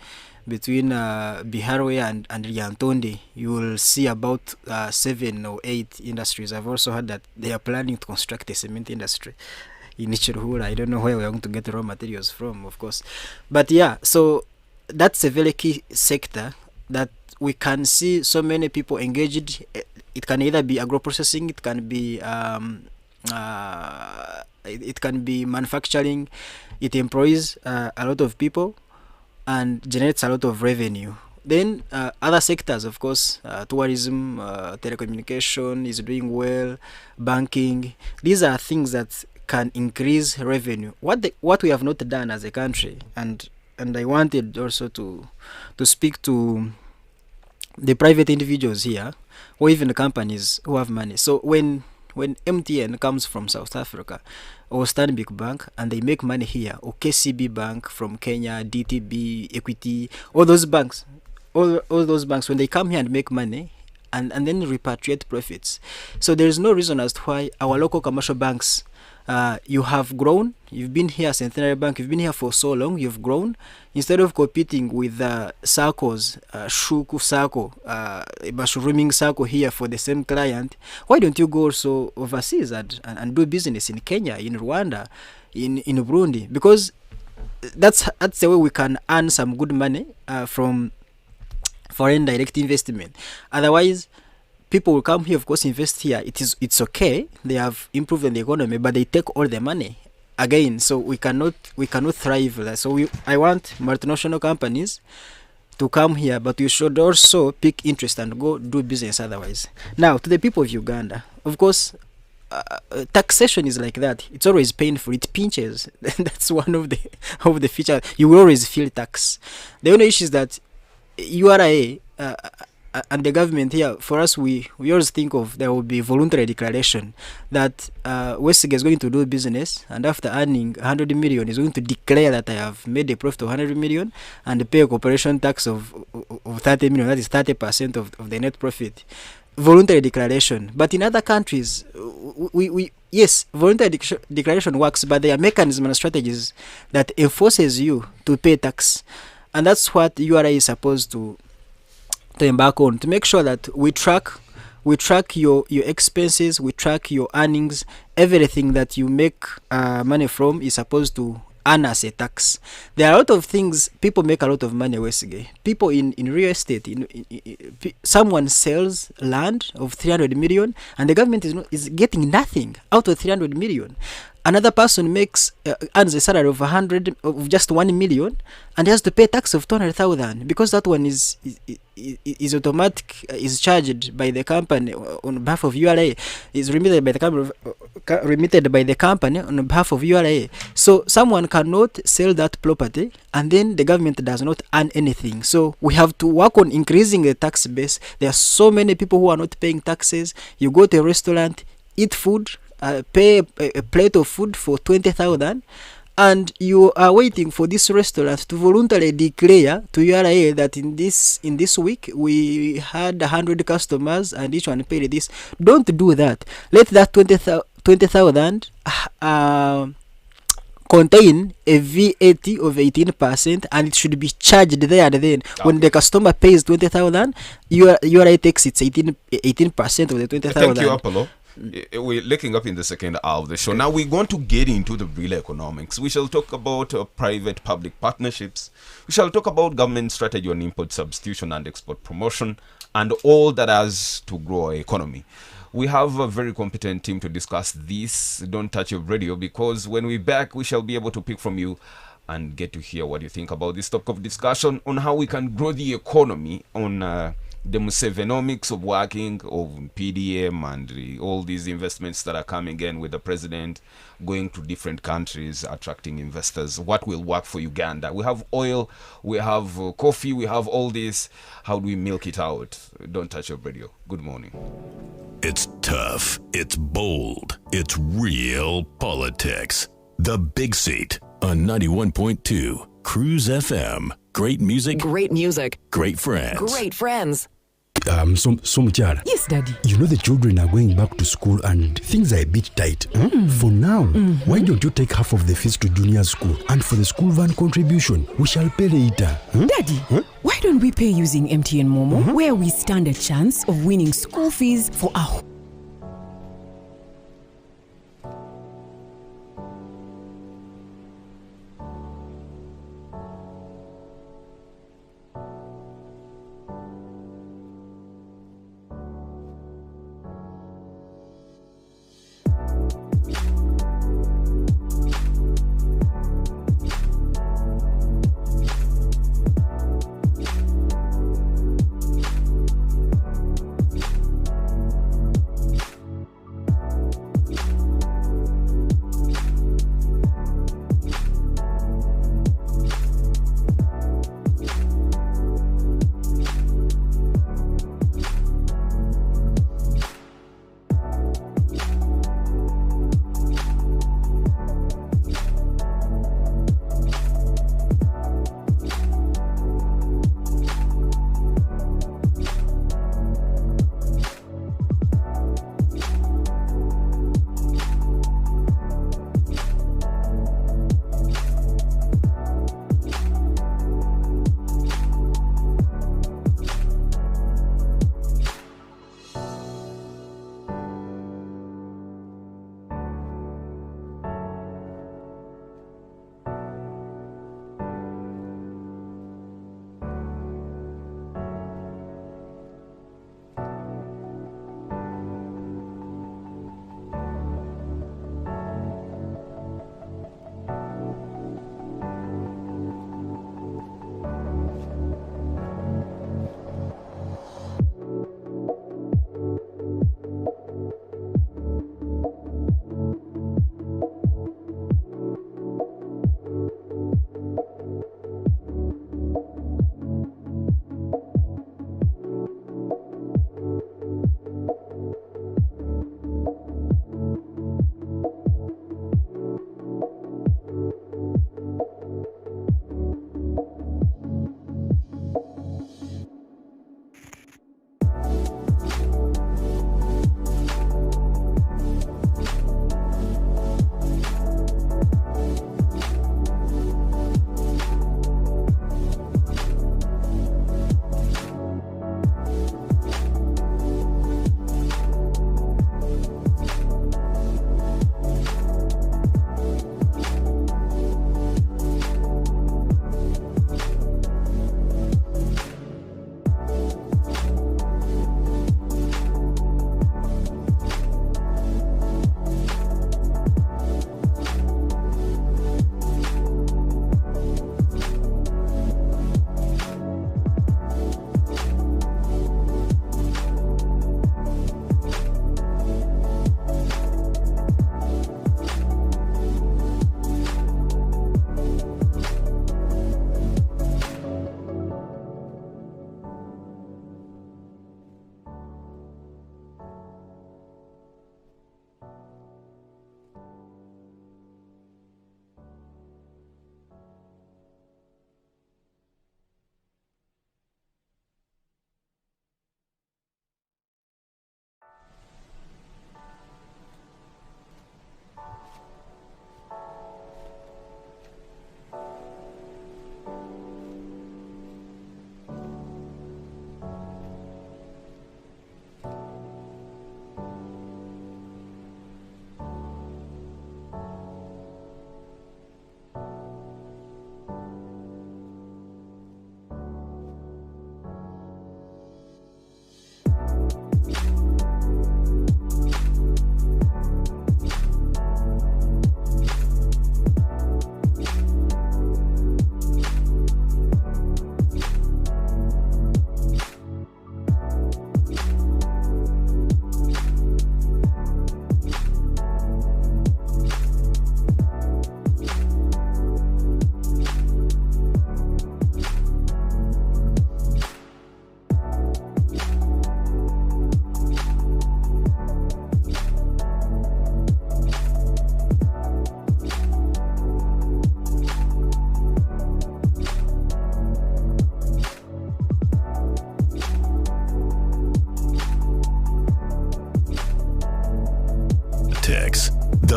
Biharwe and Lyantonde. You will see about 7 or 8 industries. I've also heard that they are planning to construct a cement industry in Chirhura. I don't know where we're going to get the raw materials from, of course. But yeah, so that's a very key sector that we can see so many people engaged. It can either be agro-processing, it can be it can be manufacturing. It employs a lot of people and generates a lot of revenue. Then other sectors, of course, tourism, telecommunication is doing well, banking. These are things that can increase revenue. What we have not done as a country, and I wanted also to speak to the private individuals here, or even the companies who have money. So when MTN comes from South Africa, or Stanbic Bank, and they make money here, or KCB Bank from Kenya, DTB, Equity, all those banks, when they come here and make money, and then repatriate profits. So there is no reason as to why our local commercial banks, you have grown, you've been here, Centenary Bank, you've been here for so long, you've grown. Instead of competing with SACCOs, Shuku SACCO, Bashuruming SACCO here for the same client, why don't you go also overseas and do business in Kenya, in Rwanda, in Burundi? Because that's the way we can earn some good money from foreign direct investment. Otherwise, people will come here, of course, invest here. It's okay. They have improved the economy, but they take all the money again. So we cannot thrive. So I want multinational companies to come here, but you should also pick interest and go do business otherwise. Now, to the people of Uganda, of course, taxation is like that. It's always painful. It pinches. That's one of the features. You will always feel tax. The only issue is that URA and the government here, for us, we always think of there will be voluntary declaration that Westig is going to do business, and after earning 100 million is going to declare that I have made a profit of 100 million and pay a corporation tax of 30 million. That is 30% of the net profit. Voluntary declaration. But in other countries, yes, voluntary declaration works, but there are mechanisms and strategies that enforces you to pay tax, and that's what URA is supposed to embark on, to make sure that we track your expenses, we track your earnings. Everything that you make money from is supposed to earn as a tax. There are a lot of things people make a lot of money with. People in real estate, someone sells land of 300 million and the government is getting nothing out of 300 million. Another person earns a salary of just 1 million and has to pay tax of 200,000 because that one is automatic, is charged by the company on behalf of URA, is remitted by the company on behalf of URA. So someone cannot sell that property and then the government does not earn anything. So we have to work on increasing the tax base. There are so many people who are not paying taxes. You go to a restaurant, eat food, pay a plate of food for 20,000, and you are waiting for this restaurant to voluntarily declare to URA that in this week we had 100 customers and each one paid this. Don't do that. Let that 20,000 contain a VAT of 18%, and it should be charged there and then. Okay. When the customer pays 20,000, URA takes its 18% of the 20,000. Thank you, Apollo. We're looking up in the second hour of the show. Now we're going to get into the real economics. We shall talk about private-public partnerships. We shall talk about government strategy on import substitution and export promotion and all that has to grow our economy. We have a very competent team to discuss this. Don't touch your radio, because when we're back, we shall be able to pick from you and get to hear what you think about this topic of discussion on how we can grow the economy on the Musevenomics of working of PDM and all these investments that are coming in with the president going to different countries, attracting investors. What will work for Uganda? We have oil, we have coffee, we have all this. How do we milk it out? Don't touch your radio. Good morning. It's tough, it's bold, it's real politics. The Big Seat on 91.2 Cruise FM. Great music, Great music. great friends. Great friends. Somchara. Yes, Daddy. You know the children are going back to school and things are a bit tight. For now, why don't you take half of the fees to junior school, and for the school van contribution, we shall pay later. Daddy, why don't we pay using MTN Momo, where we stand a chance of winning school fees for our...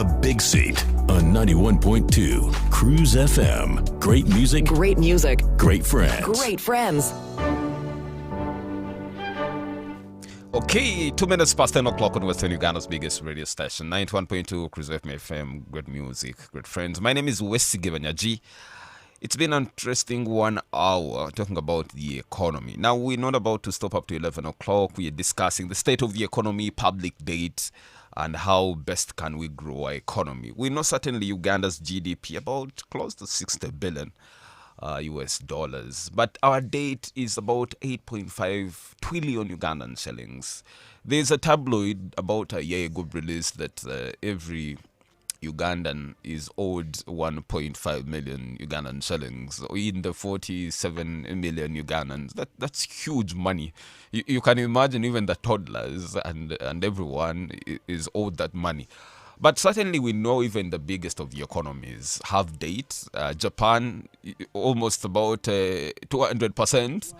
The Big Seat on 91.2 Cruise FM. Great music, Great music. great friends. Great friends. Okay, 2 minutes past 10 o'clock on Western Uganda's biggest radio station, 91.2 Cruise FM. Great music, great friends. My name is Wesley Gibanyaji. It's been an interesting 1 hour talking about the economy. Now, we're not about to stop up to 11 o'clock. We are discussing the state of the economy, public debt, and how best can we grow our economy. We know certainly Uganda's GDP, about close to 60 billion US dollars. But our debt is about 8.5 trillion Ugandan shillings. There's a tabloid about a year ago released that every Ugandan is owed 1.5 million Ugandan shillings, or in the 47 million Ugandans. That's huge money. You can imagine even the toddlers and everyone is owed that money. But certainly we know even the biggest of the economies have debt. Japan, almost about 200%.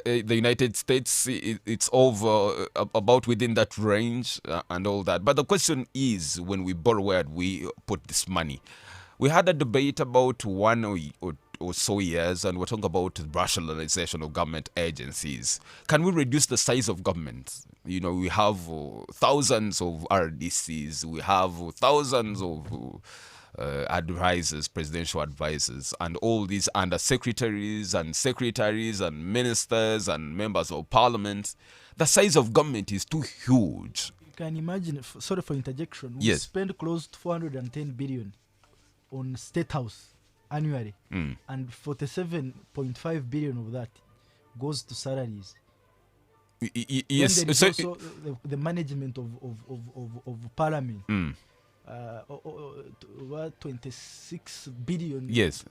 The United States, it's over about within that range and all that. But the question is, when we borrow, where do we put this money? We had a debate about 1 or so years, and we're talking about the rationalization of government agencies. Can we reduce the size of government? You know, we have thousands of RDCs, we have thousands of advisors, presidential advisors, and all these under secretaries and ministers and members of parliament. The size of government is too huge. You can imagine, sorry for interjection, we Yes. spend close to 410 billion on State House annually, and 47.5 billion of that goes to salaries. Yes, Then there is so also the management of parliament. 26 billion. yes,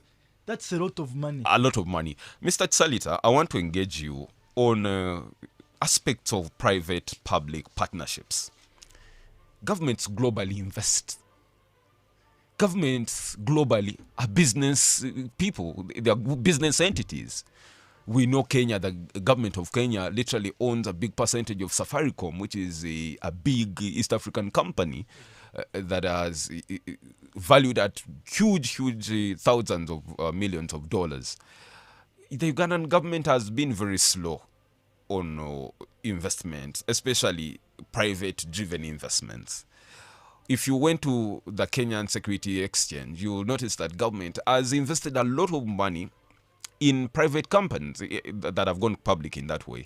That's a lot of money. a lot of money. Mr. Tsalita, I want to engage you on aspects of private-public partnerships. Governments globally invest. Governments globally are business people. They are business entities. We know Kenya, the government of Kenya literally owns a big percentage of Safaricom, which is a big East African company that has valued at huge thousands of millions of dollars. The Ugandan government has been very slow on investment, especially private-driven investments. If you went to the Kenyan Security Exchange, you'll notice that government has invested a lot of money in private companies that have gone public in that way.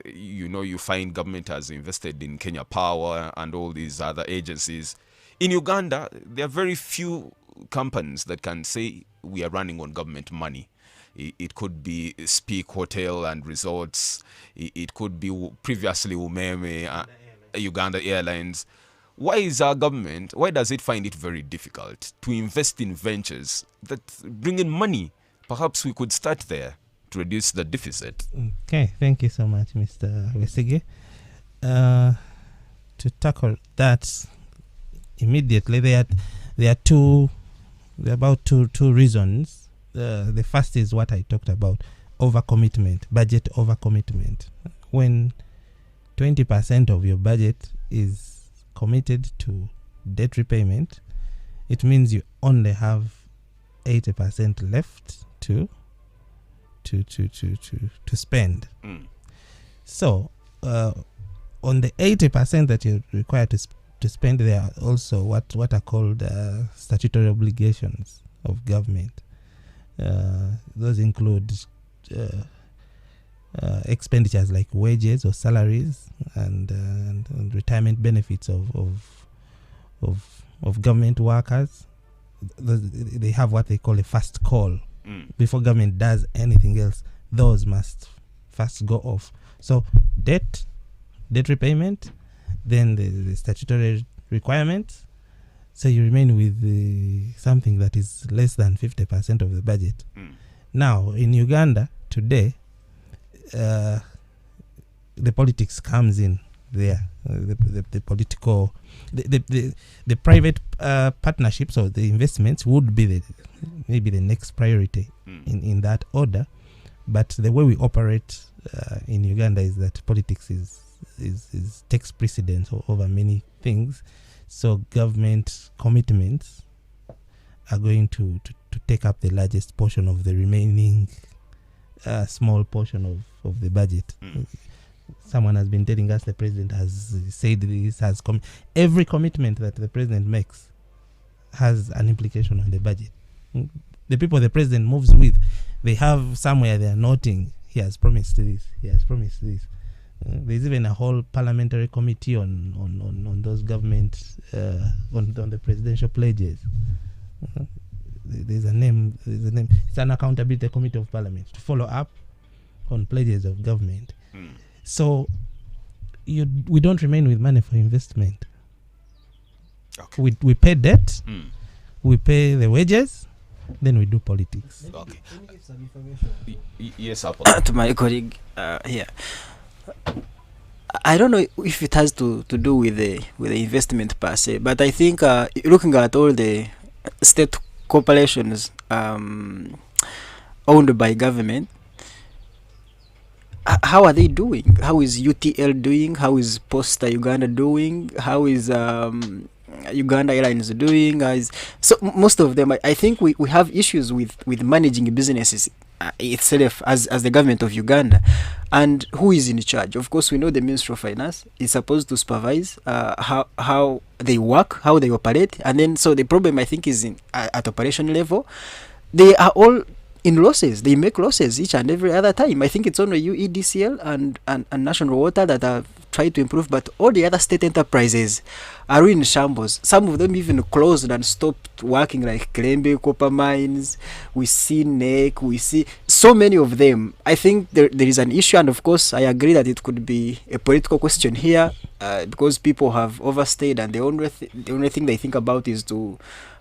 You know, you find government has invested in Kenya Power and all these other agencies. In Uganda, there are very few companies that can say we are running on government money. It could be Speak Hotel and Resorts. It could be previously Umeme, Uganda Airlines. Why does it find it very difficult to invest in ventures that bring in money? Perhaps we could start there to reduce the deficit. Okay, thank you so much, Mr. Wesige. To tackle that immediately, there are about two reasons. The first is what I talked about: overcommitment, budget overcommitment. When 20% of your budget is committed to debt repayment, it means you only have 80% left to spend. So on the 80% that you're required to spend, there are also what are called statutory obligations of government. Those include expenditures like wages or salaries and retirement benefits of government workers. They have what they call a first call. Before government does anything else, those must first go off. So debt repayment, then the statutory requirements. So you remain with something that is less than 50% of the budget. Now in Uganda today, the politics comes in there. The political, the private partnerships or the investments would be maybe the next priority in that order. But the way we operate in Uganda is that politics is takes precedence over many things. So government commitments are going to take up the largest portion of the remaining small portion of the budget. Someone has been telling us the president has said this, every commitment that the president makes has an implication on the budget. The people the president moves with, they have somewhere they are noting, he has promised this, he has promised this. There's even a whole parliamentary committee on those government, on the presidential pledges. There's a name. It's an accountability committee of parliament to follow up on pledges of government. So we don't remain with money for investment. Okay. We pay debt, we pay the wages, then we do politics. Okay. Let me give some information. Yes, Apple. To my colleague here. I don't know if it has to do with the investment per se, but I think looking at all the state corporations owned by government, how are they doing? How is UTL doing? How is Posta Uganda doing? How is Uganda Airlines doing? So most of them, I think we have issues with managing businesses itself as the government of Uganda. And who is in charge? Of course, we know the Ministry of Finance is supposed to supervise how they work, how they operate. And then, so the problem, I think, is at operation level. They are all in losses. They make losses each and every other time. I think it's only UEDCL and National Water that have tried to improve, but all the other state enterprises are in shambles. Some of them even closed and stopped working, like Klembe Copper Mines. We see NEC, we see so many of them. I think there is an issue, and of course I agree that it could be a political question here, because people have overstayed, and the only thing they think about is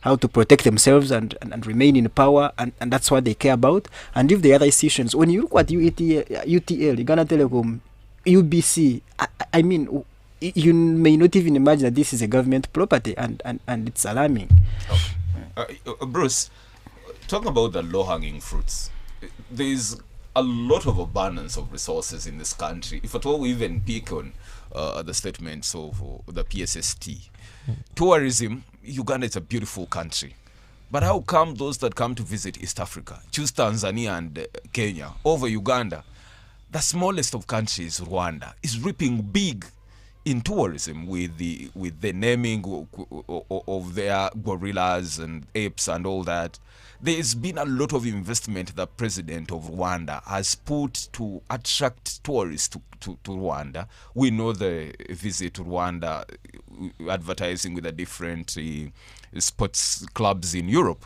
how to protect themselves and remain in power, and that's what they care about. And if the other institutions, when you look at UTL, Uganda Telecom, UBC, I mean, you may not even imagine that this is a government property, and it's alarming. Bruce, talking about the low-hanging fruits, there's a lot of abundance of resources in this country. If at all we even pick on the statements of the PSST, tourism, Uganda is a beautiful country. But how come those that come to visit East Africa choose Tanzania and Kenya over Uganda? The smallest of countries, Rwanda, is reaping big in tourism with the naming of their gorillas and apes and all that. There's been a lot of investment the president of Rwanda has put to attract tourists to Rwanda. We know the visit to Rwanda, advertising with the different sports clubs in Europe.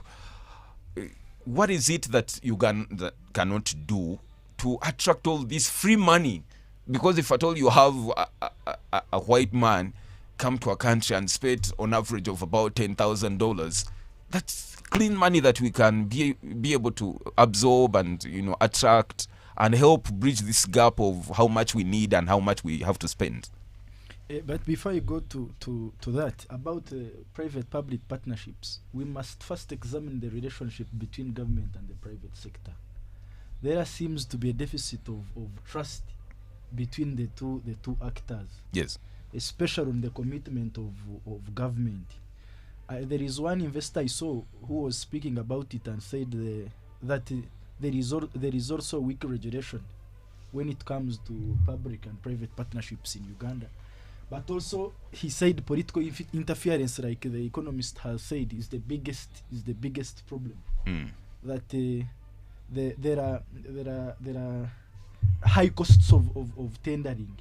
What is it that Uganda cannot do to attract all this free money? Because if at all you have a white man come to a country and spend on average of about $10,000, that's clean money that we can be able to absorb and attract and help bridge this gap of how much we need and how much we have to spend. But before you go to that, about private-public partnerships, we must first examine the relationship between government and the private sector. There seems to be a deficit of trust between the two actors. Yes. Especially on the commitment of government. There is one investor I saw who was speaking about it and said that there is also weak regulation when it comes to public and private partnerships in Uganda. But also he said political interference, like the economist has said, is the biggest problem. That there are high costs of tendering.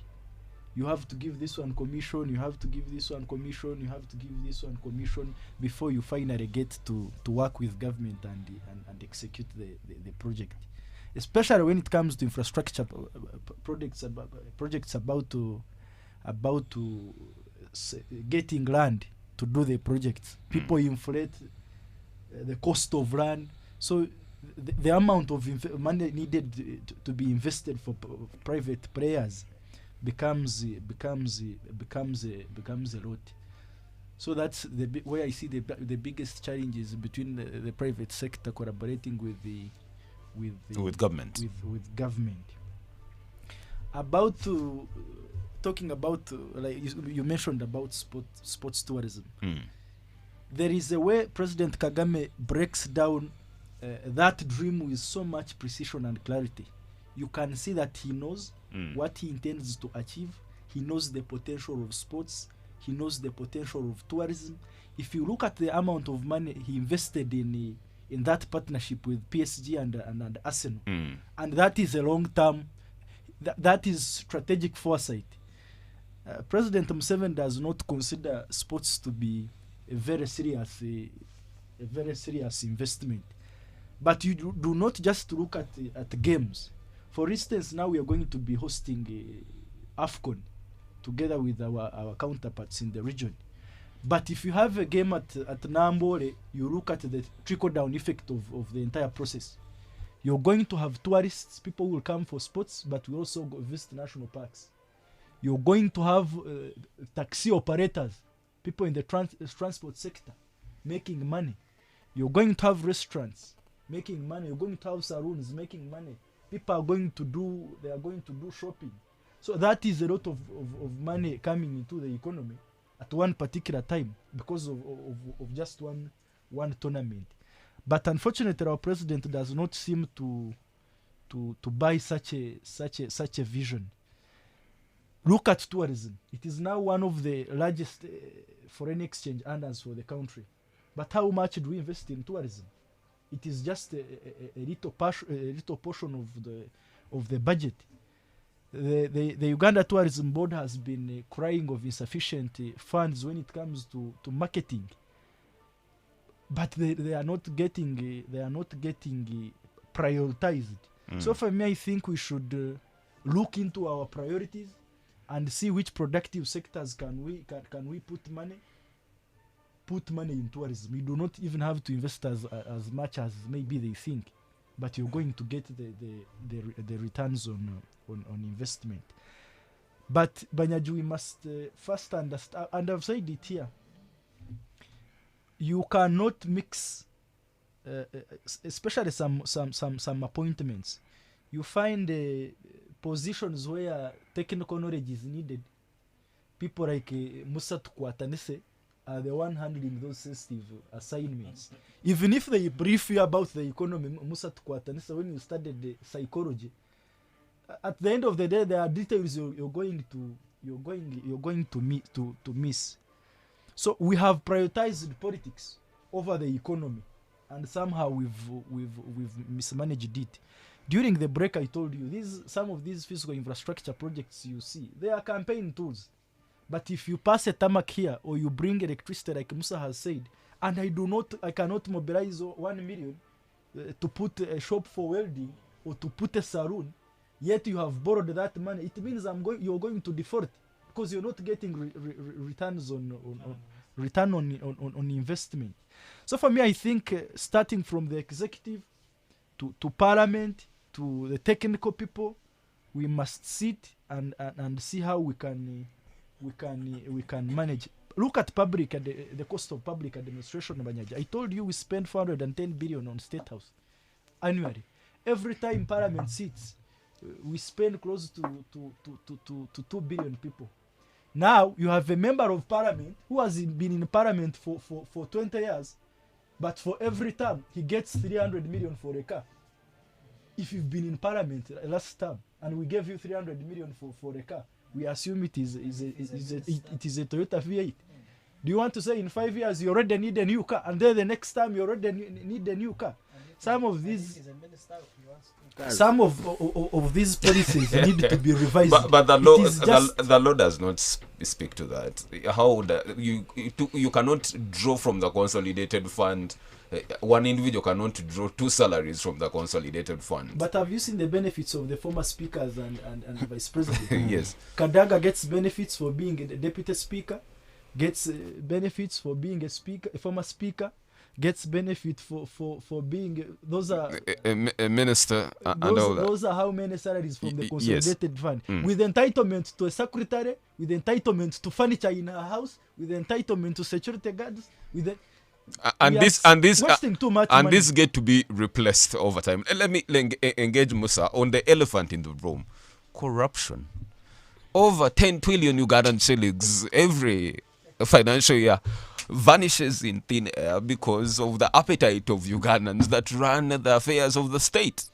You have to give this one commission, you have to give this one commission, you have to give this one commission before you finally get to work with government and execute the project. Especially when it comes to infrastructure projects about to getting land to do the projects. People inflate the cost of land. So the amount of money needed to be invested for private players becomes a lot. So that's where I see the biggest challenges between the private sector collaborating with government. With government. About talking about like you mentioned about sports tourism. There is a way President Kagame breaks down that dream with so much precision and clarity. You can see that he knows what he intends to achieve. He knows the potential of sports. He knows the potential of tourism. If you look at the amount of money he invested in that partnership with PSG and Arsenal, and that is a long-term, that is strategic foresight. President Museveni does not consider sports to be a very serious investment. But you do not just look at games. For instance, now we are going to be hosting AFCON together with our counterparts in the region. But if you have a game at Nambole, you look at the trickle-down effect of the entire process. You're going to have tourists, people will come for sports, but we also go visit national parks. You're going to have taxi operators, people in the transport sector making money. You're going to have restaurants making money. You're going to have saloons making money. People are going to do shopping. So that is a lot of money coming into the economy at one particular time because of just one tournament. But unfortunately, our president does not seem to buy such a vision. Look at tourism. It is now one of the largest foreign exchange earners for the country. But how much do we invest in tourism? It is just a little portion of the budget. The Uganda Tourism Board has been crying of insufficient funds when it comes to marketing. But they are not getting prioritized. So for me, I think we should look into our priorities and see which productive sectors can we put money in tourism. You do not even have to invest as much as maybe they think, but you're going to get the returns on investment. But Banyaji, we must first understand, and I've said it here, you cannot mix, especially some appointments. You find positions where technical knowledge is needed. People like Musa Tukwatanese are the one handling those sensitive assignments. Even if they brief you about the economy, Musa Tukwatanese, when you studied the psychology, at the end of the day, there are details you're going to miss. So we have prioritized politics over the economy, and somehow we've mismanaged it. During the break, I told you some of these physical infrastructure projects you see, they are campaign tools. But if you pass a tarmac here or you bring electricity, like Musa has said, and I cannot mobilize 1 million to put a shop for welding or to put a saloon, yet you have borrowed that money, it means you're going to default because you're not getting returns return on investment. So for me, I think starting from the executive to parliament to the technical people, we must sit and see how we can manage. Look at the cost of public administration. Banyaji, I told you we spend 410 billion on State House annually. Every time Parliament sits, we spend close to 2 billion people. Now you have a member of Parliament who has been in Parliament for 20 years, but for every term he gets 300 million for a car. If you've been in Parliament last term and we gave you 300 million for a car, we assume it is a Toyota V8. Do you want to say in 5 years you already need a new car, and then the next time you already need a new car? Some of these policies need to be revised. But the law does not speak to that. How you cannot draw from the consolidated fund. One individual cannot draw 2 salaries from the consolidated fund. But have you seen the benefits of the former speakers and vice president? Yes. Kadaga gets benefits for being a deputy speaker, gets benefits for being a former speaker, gets benefit for being those are a minister and all that. Those are how many salaries from the consolidated fund, with entitlement to a secretary, with entitlement to furniture in her house, with entitlement to security guards, with this get to be replaced over time. Let me engage Musa on the elephant in the room: corruption. over 10 trillion Ugandan shillings every financial year vanishes in thin air because of the appetite of Ugandans that run the affairs of the state.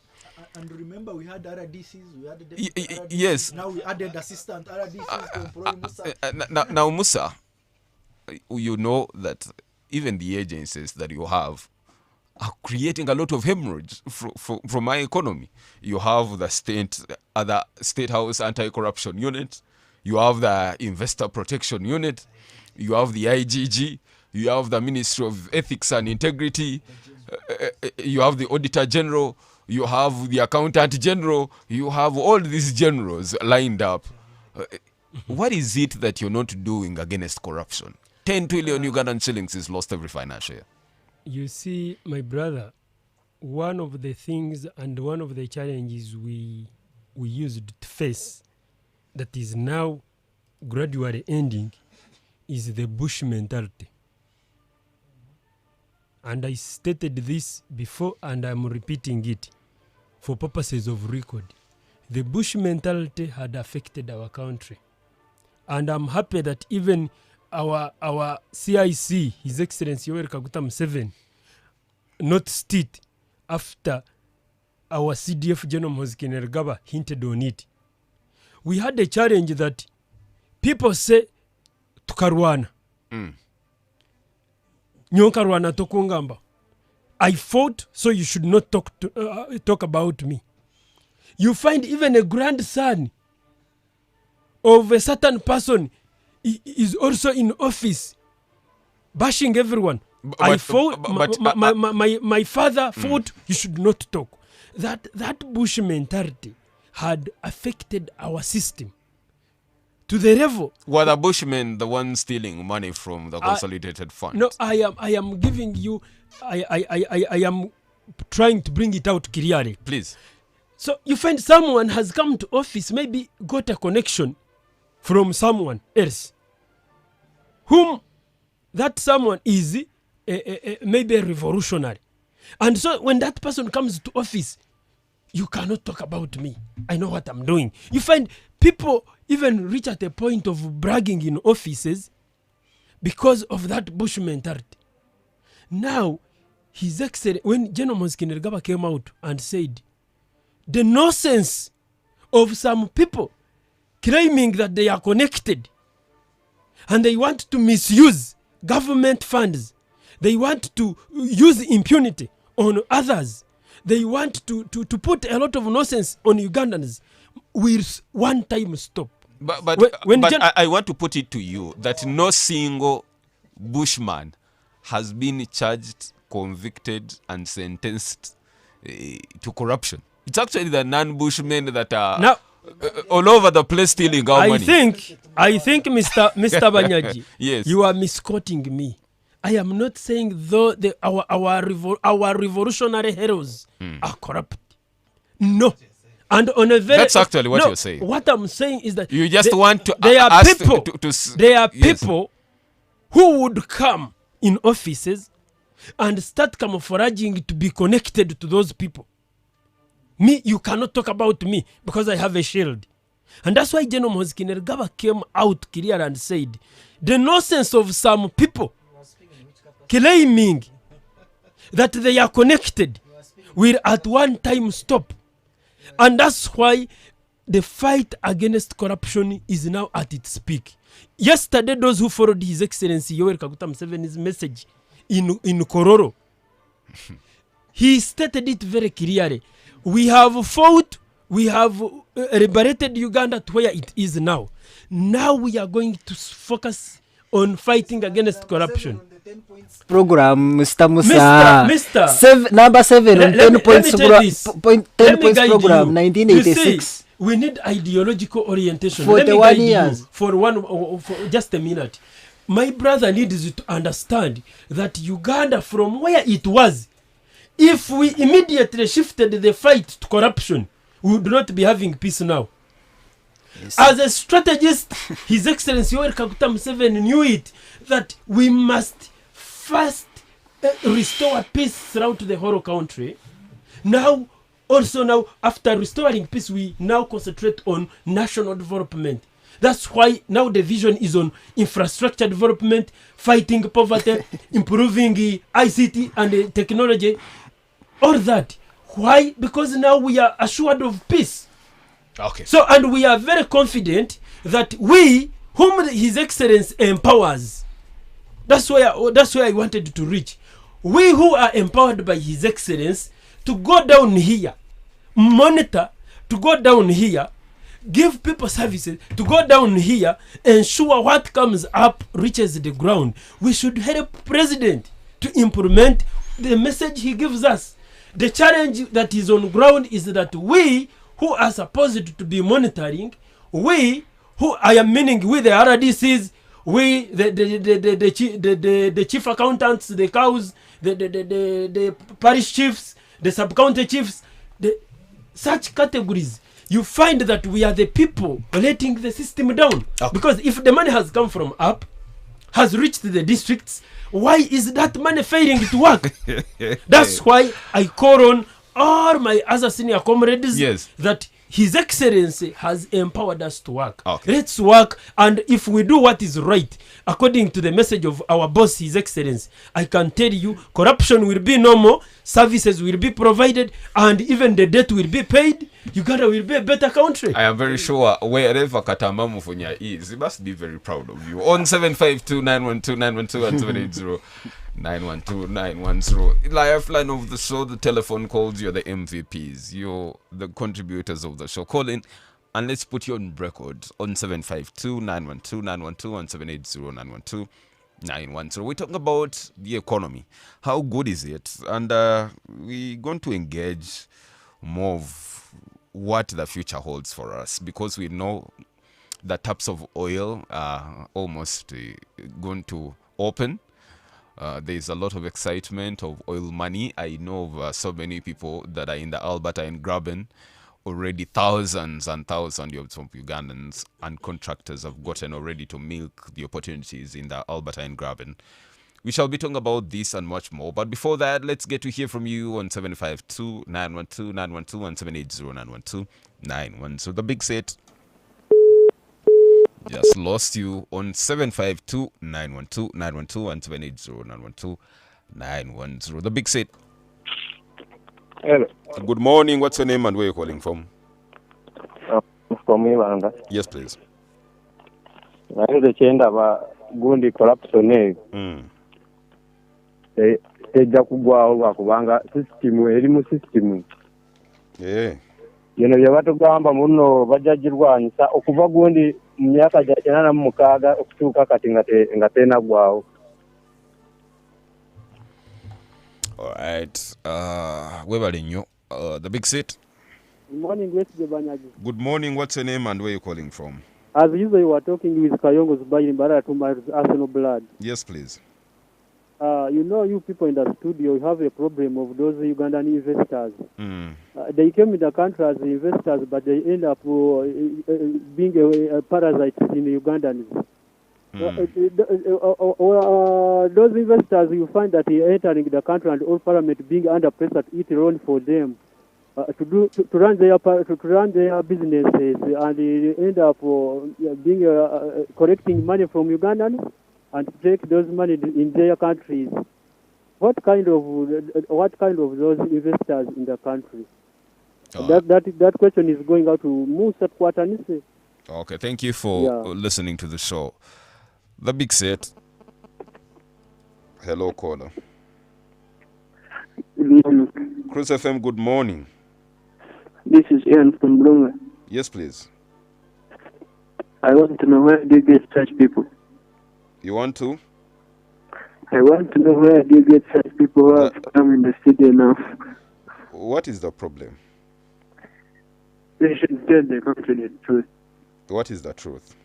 And remember, we had RDCs, we had the RDCs. Yes. Now we added assistant RDCs to employ Musa. Now, Musa, you know that even the agencies that you have are creating a lot of hemorrhage from my economy. You have the State House Anti-Corruption Unit, you have the Investor Protection Unit, you have the IGG, you have the Ministry of Ethics and Integrity, you have the Auditor General, you have the Accountant General, you have all these generals lined up. What is it that you're not doing against corruption? 10 trillion Ugandan shillings is lost every financial year. You see, my brother, one of the things and one of the challenges we used to face that is now gradually ending is the bush mentality. And I stated this before and I'm repeating it for purposes of record. The bush mentality had affected our country. And I'm happy that even our CIC, His Excellency Yoweri Kaguta Museveni, noticed it after our CDF General Moses Kainerugaba hinted on it. We had a challenge that people say tukarwana. Nyonkarwana tokungamba. I fought, so you should not talk about me. You find even a grandson of a certain person is also in office, bashing everyone. I fought. My father fought. You should not talk. That bush mentality had affected our system to the level. Were the Bushmen the ones stealing money from the consolidated fund? No, I am giving you. I am trying to bring it out clearly. Please. So you find someone has come to office, maybe got a connection from someone else, whom that someone is maybe a revolutionary. And so when that person comes to office, you cannot talk about me. I know what I'm doing. You find people even reach at a point of bragging in offices because of that bush mentality. Now, His Excellency, when General Moses Kainerugaba came out and said, the nonsense of some people claiming that they are connected and they want to misuse government funds, they want to use impunity on others, they want to put a lot of nonsense on Ugandans, will one time stop. But I want to put it to you that no single bushman has been charged, convicted and sentenced to corruption. It's actually the non-bushmen that are now, all over the place stealing our money. I think, Mr. Banyaji, yes. You are misquoting me. I am not saying though our revolutionary heroes are corrupt. No. And on a very that's actually what you're saying. What I'm saying is that you just want to there are people there are yes. people who would come in offices and start camouflaging to be connected to those people. Me, you cannot talk about me because I have a shield. And that's why General Moses Kainerugaba came out clear and said, the nonsense of some people claiming that they are connected will at one time stop. And that's why the fight against corruption is now at its peak. Yesterday, those who followed His Excellency Yoweri Kaguta Museveni's message in Kororo, he stated it very clearly. We have fought, we have liberated Uganda to where it is now. Now we are going to focus on fighting against corruption. Program, Mr. Musa. Mr. Number 7 on 10 points program, 1986. You see, we need ideological orientation. 41 years. For just a minute. My brother needs to understand that Uganda, from where it was, if we immediately shifted the fight to corruption, we would not be having peace now. Yes. As a strategist, His Excellency Yoweri Kaguta Museveni knew it, that we must first restore peace throughout the whole country. Now, after restoring peace, we now concentrate on national development. That's why now the vision is on infrastructure development, fighting poverty, improving ICT and technology, all that. Why? Because now we are assured of peace. Okay. So, and we are very confident that we, whom His Excellency empowers, that's where I wanted to reach. We who are empowered by His Excellency to go down here, monitor, to go down here, give people services, to go down here, ensure what comes up reaches the ground. We should help President to implement the message he gives us. The challenge that is on ground is that we who are supposed to be monitoring, we who I am meaning with the RDCs, we the chief accountants, the cows, the parish chiefs, the sub-county chiefs, such categories, you find that we are the people letting the system down. Okay. Because if the money has come from up, has reached the districts, why is that money failing to work? That's why I call on all my other senior comrades, yes, that His Excellency has empowered us to work. Okay. Let's work, and if we do what is right, according to the message of our boss, His Excellency, I can tell you, corruption will be no more, services will be provided, and even the debt will be paid. Uganda will be a better country. I am very sure wherever Katamba Mufunya is, he must be very proud of you. On 752-912-912 and 780-912-910. Lifeline of the show, the telephone calls, you're the MVPs. You're the contributors of the show. Call in and let's put you on record on 752-912-912 and 780-912-910. We're talking about the economy. How good is it? And we're going to engage more of what the future holds for us, because we know the taps of oil are almost going to open. There's a lot of excitement of oil money. I know of so many people that are in the Alberta and Graben. Already thousands and thousands of Ugandans and contractors have gotten already to milk the opportunities in the Alberta and Graben. We shall be talking about this and much more. But before that, let's get to hear from you on 752-912-912 and 780-912-910. The big set just lost you on 752-912-912 and 780-912-910. The big set. Hello. Good morning. What's your name and where are you calling from? From Uganda. Yes, please. I'm the chenda ba gundi corruption. Ejja kugwawo lwakubanga system eri mu system. Bino bye batugamba muno bajjagirwanyisa okuva gundi mu myaka gya 86 okutuuka kati nga tena gwawo. All right. Webale nnyo. The big seat. Good morning, Banyagi. Good morning. What's your name and where are you calling from? As usual, you are talking with Kayongo Zubayi Mbara to my Arsenal blood. Yes, please. You people in the studio, you have a problem of those Ugandan investors. They came in the country as investors, but they end up being a parasite in the Ugandans. Those investors, you find that they entering the country and all parliament being under pressure to eat loan for them to run their businesses, and they end up being collecting money from Ugandans and take those money in their countries. What kind of those investors in the country? That question is going out to Musa Kwatanise. Okay, thank you for listening to the show. The big set. Hello, caller. Good morning. Cruise FM, good morning. This is Ian from Brunga. Yes, please. I want to know where do you get such people? You want to? I want to know where do you get such people who have come in the city now. What is the problem? They should tell the country the truth. What is the truth?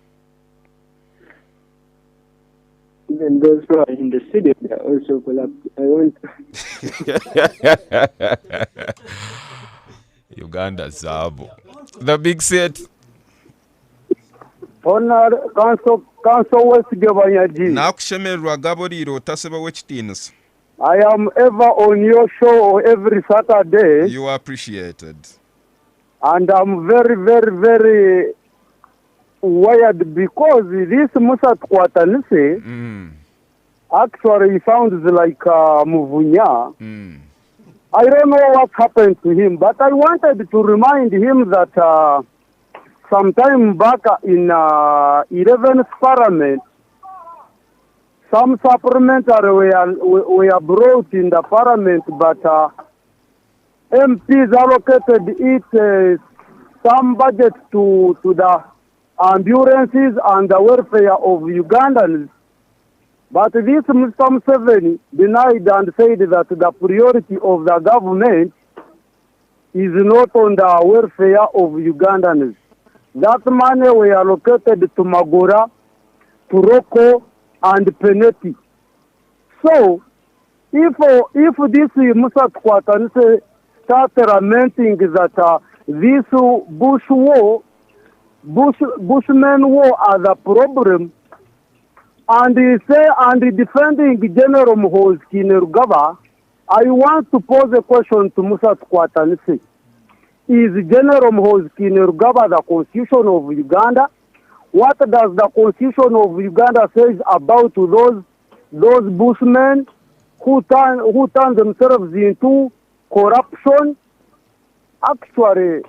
Even those who are in the city, they are also collapsed. I want Uganda Zabo. The big set. Honor Council West Gabanyaji. Nakushemerwa Gaboriro Taseba Wechtinas. I am ever on your show every Saturday. You are appreciated. And I'm very, very, very weird because this Musa Kwatanise actually sounds like Muvunya. I don't know what happened to him, but I wanted to remind him that sometime back in 11th Parliament, some supplementary were brought in the Parliament, but MPs allocated it some budget to the ambulances and the welfare of Ugandans. But this Mr. Museveni denied and said that the priority of the government is not on the welfare of Ugandans. That money were allocated to Magora, to Roko, and Peneti. So, if this Musa Kwatanse start lamenting that this Bushman war are the problem, and defending General Muhoozi Kainerugaba, I want to pose a question to Musa Kwatanse. Is General Muhoozi Kainerugaba the constitution of Uganda? What does the constitution of Uganda say about those Bushmen who turn themselves into corruption? Actually,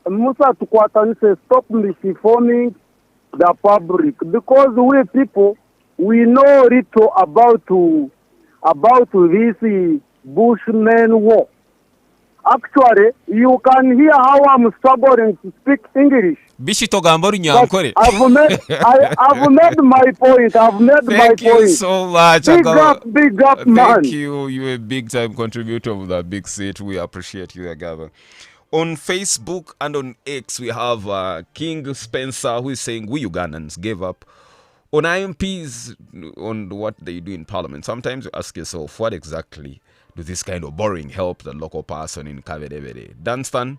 Musa Kwatanse, stop misinforming the public, because we people, we know little about this Bushman war. Actually, you can hear how I'm struggling to speak English. I've made my point. Thank you so much. Big up, man. Thank you. You're a big time contributor of the big seat. We appreciate you, Agava. On Facebook and on X, we have King Spencer, who is saying we Ugandans gave up on IMPs on what they do in Parliament. Sometimes you ask yourself, what exactly do this kind of boring help the local person in Kavedevede? Dunstan,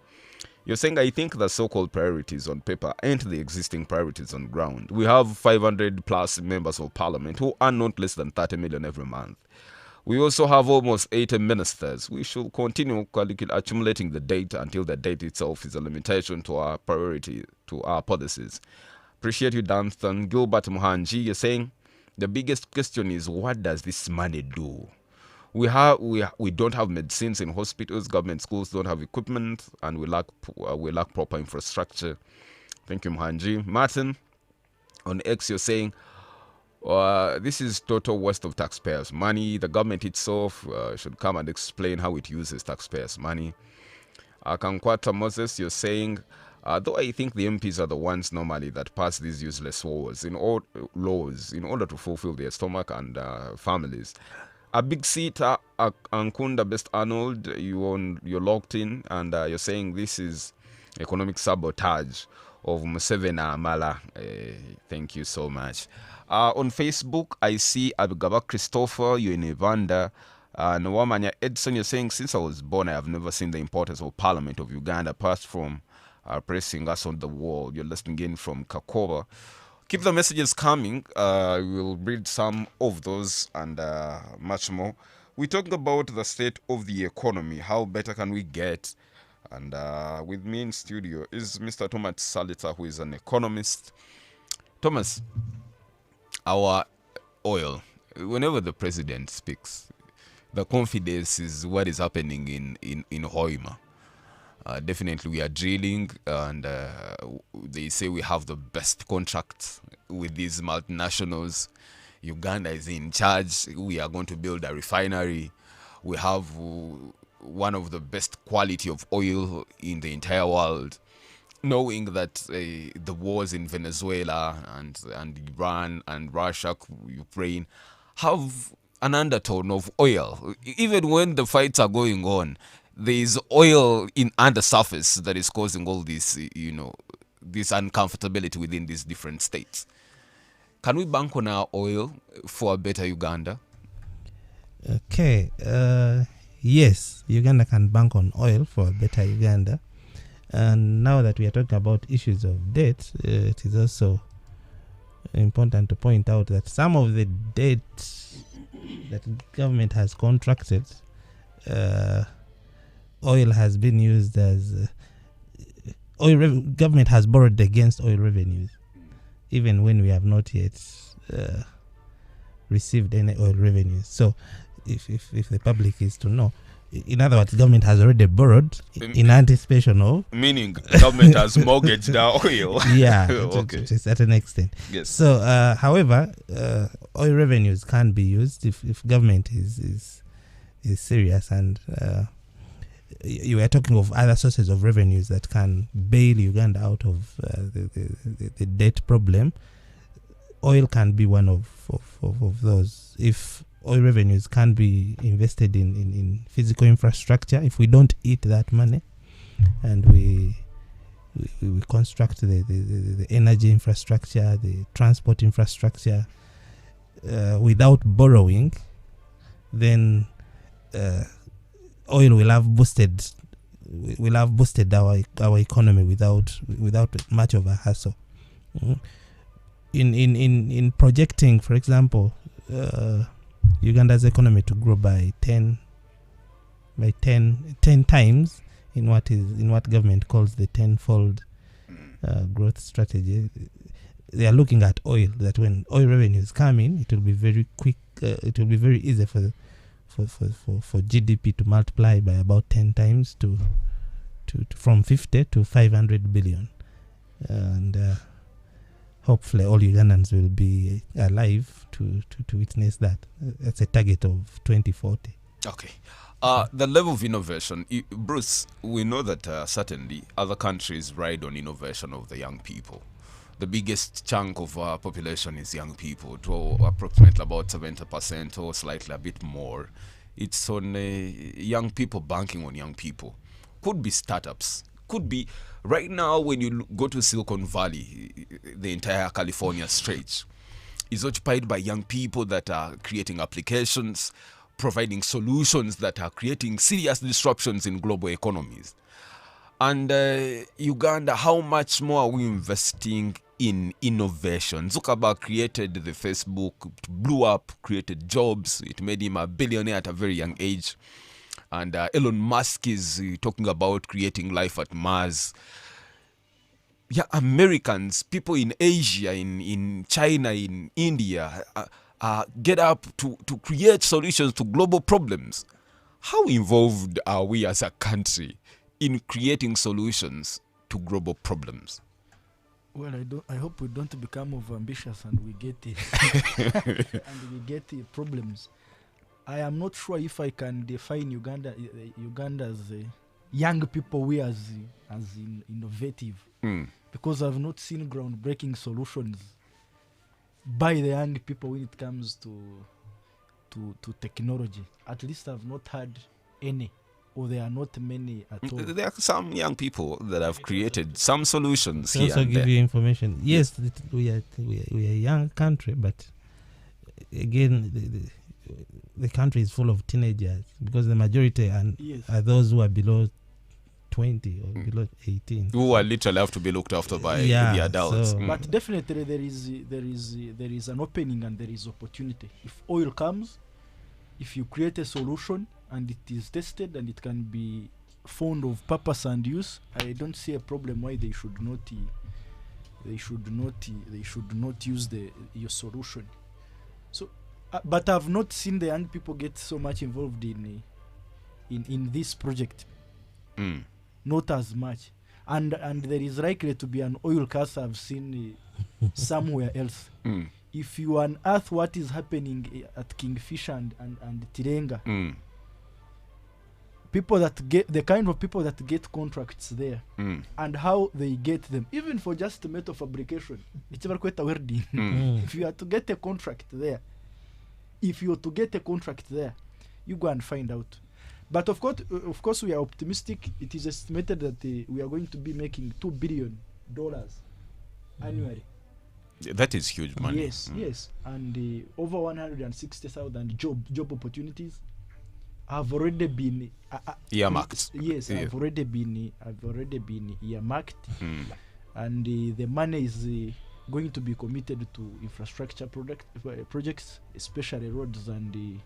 you're saying, I think the so-called priorities on paper ain't the existing priorities on ground. We have 500 plus members of Parliament who earn not less than 30 million every month. We also have almost 80 ministers. We should continue accumulating the data until the data itself is a limitation to our priority, to our policies. Appreciate you, Dunstan. Gilbert Muhanji, you're saying the biggest question is, what does this money do? We don't have medicines in hospitals. Government schools don't have equipment, and we lack proper infrastructure. Thank you, Muhanji. Martin, on X, you're saying this is total waste of taxpayers' money. The government itself should come and explain how it uses taxpayers' money. Kankwata Moses, you're saying, though I think the MPs are the ones normally that pass these useless laws in order to fulfill their stomach and families. A big seat, Ankunda Best Arnold, you're locked in, and you're saying this is economic sabotage of Museveni Amala. Thank you so much. On Facebook, I see Abigaba Christopher, you're in Uganda. Nwamanya Edson, you're saying, since I was born, I have never seen the importance of Parliament of Uganda, apart from pressing us on the wall. You're listening in from Kakoba. Keep the messages coming. We'll read some of those and much more. We're talking about the state of the economy. How better can we get? And with me in studio is Mr. Thomas Salita, who is an economist. Thomas, our oil, whenever the president speaks, the confidence is what is happening in Hoima. Definitely we are drilling, and they say we have the best contracts with these multinationals. Uganda is in charge. We are going to build a refinery. We have one of the best quality of oil in the entire world. Knowing that the wars in Venezuela and Iran and Russia, Ukraine have an undertone of oil. Even when the fights are going on, there is oil under surface that is causing all this, this uncomfortability within these different states. Can we bank on our oil for a better Uganda? Okay. Yes, Uganda can bank on oil for a better Uganda. And now that we are talking about issues of debt, it is also important to point out that some of the debt that government has contracted, oil has been used as government has borrowed against oil revenues. even when we have not yet received any oil revenues. So if the public is to know, in other words, government has already borrowed in anticipation of... Meaning government has mortgaged our oil. Yeah, Okay. to a certain extent. Yes. So, however, oil revenues can be used if government is serious, and you are talking of other sources of revenues that can bail Uganda out of the debt problem. Oil can be one of those. If oil revenues can be invested in physical infrastructure, if we don't eat that money and we construct the energy infrastructure, the transport infrastructure without borrowing, then oil will have boosted our economy without much of a hassle. In projecting, for example, Uganda's economy to grow by 10 times in what government calls the tenfold growth strategy. They are looking at oil, that when oil revenues come in, it will be very quick. It will be very easy for GDP to multiply by about 10 times to from 50 to 500 billion, and hopefully all Ugandans will be alive to witness that. That's a target of 2040. Okay. The level of innovation, Bruce, we know that certainly other countries ride on innovation of the young people. The biggest chunk of our population is young people, to approximately about 70% or slightly a bit more. It's on young people, banking on young people. Could be startups. Could be, right now when you go to Silicon Valley, the entire California stretch is occupied by young people that are creating applications, providing solutions that are creating serious disruptions in global economies. And Uganda, how much more are we investing in innovation? Zuckerberg created the Facebook, it blew up, created jobs, it made him a billionaire at a very young age. And Elon Musk is talking about creating life at Mars. Yeah, Americans, people in Asia, in China, in India, get up to create solutions to global problems. How involved are we as a country in creating solutions to global problems? Well, I hope we don't become overambitious and we get problems. I am not sure if I can define Uganda's young people we as innovative, because I've not seen groundbreaking solutions by the young people when it comes to technology. At least I've not had any, or there are not many at all. There are some young people that have created some solutions To here also and give there. you information. Yes, we are a young country, but again, the country is full of teenagers, because the majority are those who are below 20 or below 18. Who are literally have to be looked after by the adults. So But definitely there is an opening and there is opportunity. If oil comes, if you create a solution and it is tested and it can be found of purpose and use, I don't see a problem why they should not use your solution. So but I've not seen the young people get so much involved in this project. Not as much, and there is likely to be an oil curse I've seen somewhere else. If you unearth what is happening at Kingfisher and Tirenga, people that get the kind of people that get contracts there, and how they get them, even for just metal fabrication, if you are to get a contract there, you go and find out. But of course, we are optimistic. It is estimated that we are going to be making $2 billion annually. That is huge money. Yes, and over 160,000 job opportunities have already been earmarked. Yes, I've already been earmarked, and the money is going to be committed to infrastructure projects, especially roads and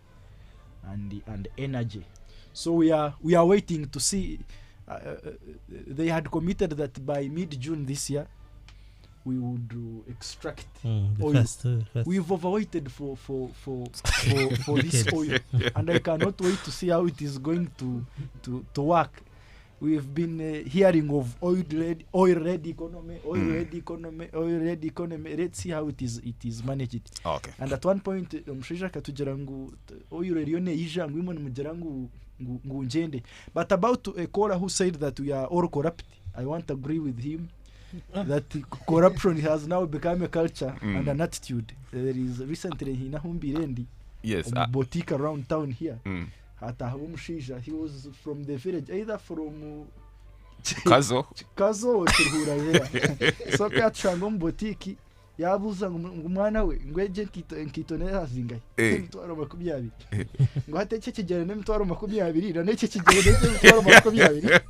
energy. So we are waiting to see. They had committed that by mid-June this year, we would extract The oil. first. We've overwaited for this oil, and I cannot wait to see how it is going to work. We've been hearing of oil-led economy. Let's see how it is managed. Okay. And at one point, mshisha katujira ngu oil erione ija ngu imwe nimujira ngu njende. But about a caller who said that we are all corrupt, I want to agree with him that corruption has now become a culture and an attitude. There is recently in Nahumbirendi, yes, boutique around town here. He was from the village, either from Kazo or Chihura there. So Katshangom boutique yabuza umwana we ngweje nkitonera zingaye mitwaro 20 ngo hateke kigere ne mitwaro 20 na neke kigere ne mitwaro 20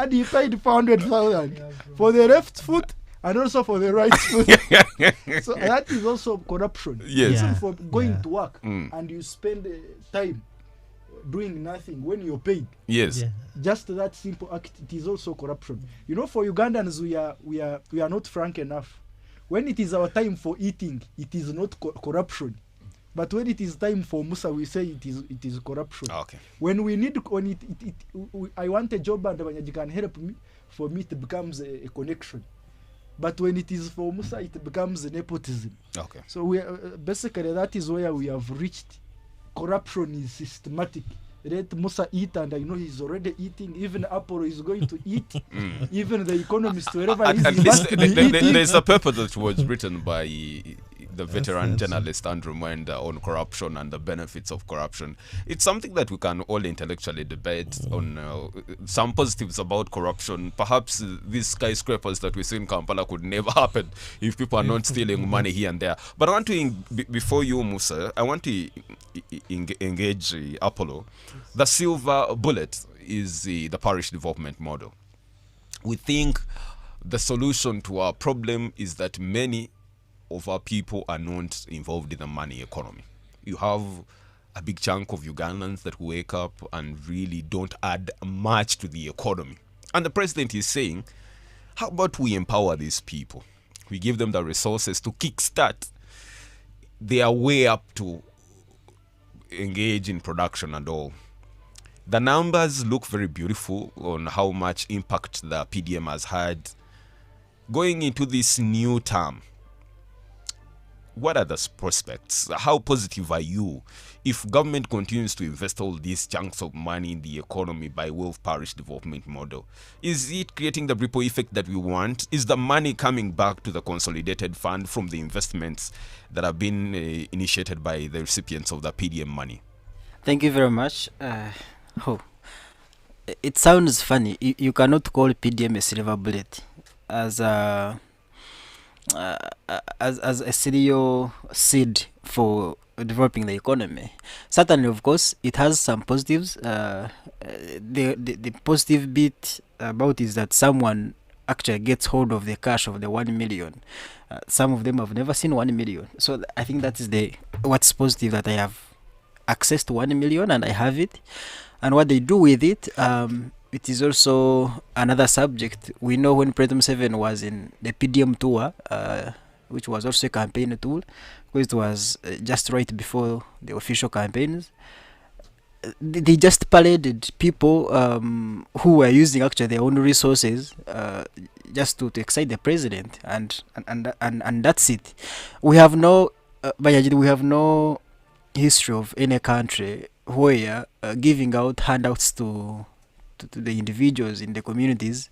and he paid 400,000 for the left foot and also for the right foot. So that is also corruption. Yes. For going to work and you spend time doing nothing when you're paid. Yes. Just that simple act, it is also corruption. You know, for Ugandans, we are not frank enough. When it is our time for eating, it is not corruption. But when it is time for Musa, we say it is corruption. Okay. When we need, I want a job and when you can help me, for me it becomes a connection. But when it is for Musa, it becomes a nepotism. Okay. So we basically that is where we have reached. Corruption is systematic. Let Musa eat, and I know he's already eating. Even Apollo is going to eat. Even the economist, wherever he is, there's a paper that was written by the veteran journalist Andrew Mwenda on corruption and the benefits of corruption. It's something that we can all intellectually debate on. Some positives about corruption. Perhaps these skyscrapers that we see in Kampala could never happen if people are not stealing money here and there. But I want to, before you, Musa, I want to engage Apollo. The silver bullet is the parish development model. We think the solution to our problem is that many of our people are not involved in the money economy. You have a big chunk of Ugandans that wake up and really don't add much to the economy. And the president is saying, how about we empower these people? We give them the resources to kickstart their way up to engage in production and all. The numbers look very beautiful on how much impact the PDM has had. Going into this new term, what are the prospects? How positive are you if government continues to invest all these chunks of money in the economy by way of parish development model? Is it creating the ripple effect that we want? Is the money coming back to the consolidated fund from the investments that have been initiated by the recipients of the PDM money? Thank you very much. It sounds funny. You cannot call PDM a silver bullet as a serial seed for developing the economy. Certainly, of course, it has some positives. The positive bit about is that someone actually gets hold of the cash of the 1 million. Some of them have never seen 1 million. So I think that is what's positive, that I have access to 1 million and I have it. And what they do with it, it is also another subject. We know when President Museveni was in the PDM tour, which was also a campaign tool, because it was just right before the official campaigns, they just paraded people who were using actually their own resources just to excite the president, and that's it. We have no history of any country where giving out handouts to the individuals in the communities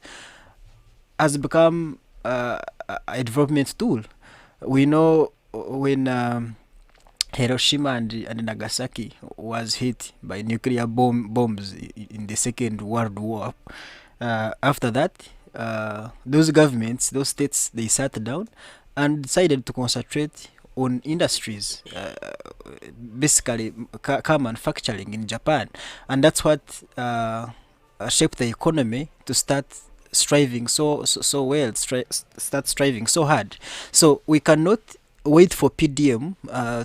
has become a development tool. We know when Hiroshima and Nagasaki was hit by nuclear bombs in the Second World War. After that, those governments, those states, they sat down and decided to concentrate on industries, basically car manufacturing in Japan, and that's what shaped the economy to start striving so well, start striving so hard. So we cannot wait for PDM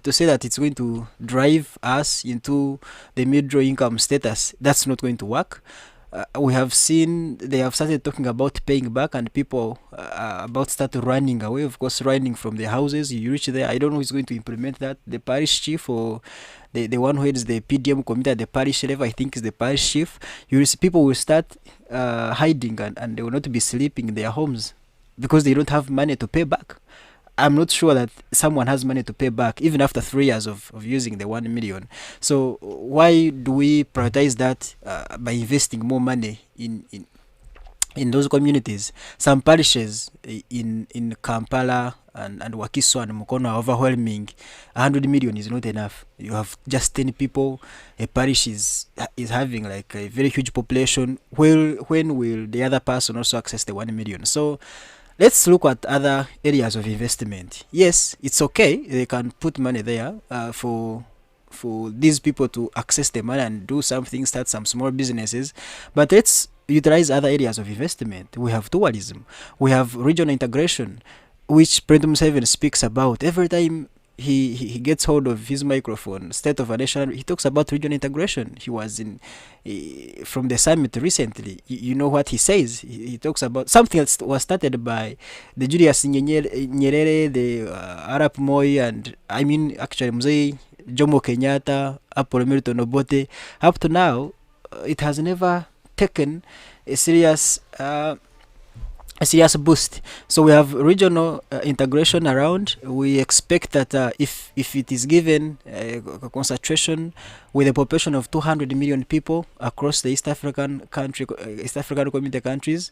to say that it's going to drive us into the middle income status. That's not going to work. we have seen they have started talking about paying back, and people about start running away, of course, running from their houses. You reach there, I don't know who's going to implement that. The parish chief or the one who heads the PDM committee at the parish level, I think is the parish chief. You will see people will start hiding, and they will not be sleeping in their homes because they don't have money to pay back. I'm not sure that someone has money to pay back even after 3 years of using the 1 million. So why do we prioritize that by investing more money in those communities? Some parishes in Kampala and Wakiso and Mukono are overwhelming. 100 million is not enough. You have just 10 people. A parish is having like a very huge population. When will the other person also access the 1 million? So let's look at other areas of investment. Yes, it's okay. They can put money there for these people to access the money and do something, start some small businesses. But let's utilize other areas of investment. We have tourism. We have regional integration, which President Museveni speaks about every time he gets hold of his microphone. State of a Nation, he talks about regional integration. He was in from the summit recently. You know what he says? He talks about something that was started by the Julius Nyerere, the Arap Moi, and I mean actually Mzee Jomo Kenyatta, Apollo Milton Obote. Up to now, it has never taken a serious boost. So we have regional integration around. We expect that if it is given a concentration with a population of 200 million people across the East African community countries,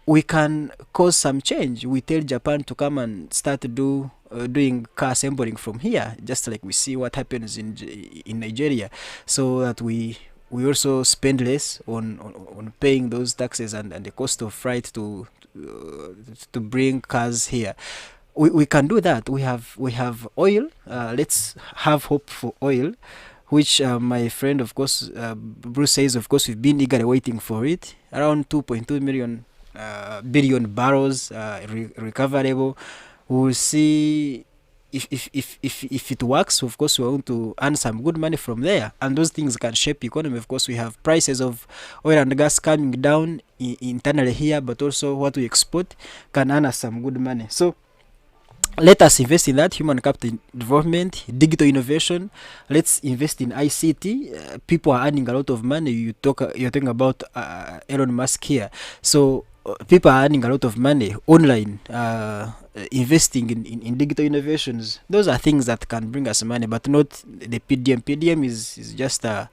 we can cause some change. We tell Japan to come and start doing car assembling from here, just like we see what happens in Nigeria, so that we also spend less on paying those taxes and the cost of freight to bring cars here. We can do that. We have oil. Let's have hope for oil, which my friend, of course, Bruce says, of course, we've been eagerly waiting for it. Around 2.2 billion barrels recoverable. We'll see if it works. Of course, we want to earn some good money from there, and those things can shape economy. Of course, we have prices of oil and gas coming down internally here, but also what we export can earn us some good money. So let us invest in that: human capital development, digital innovation. Let's invest in ICT. People are earning a lot of money. You're talking about Elon Musk here. So people are earning a lot of money online, investing in digital innovations. Those are things that can bring us money, but not the PDM. PDM is just a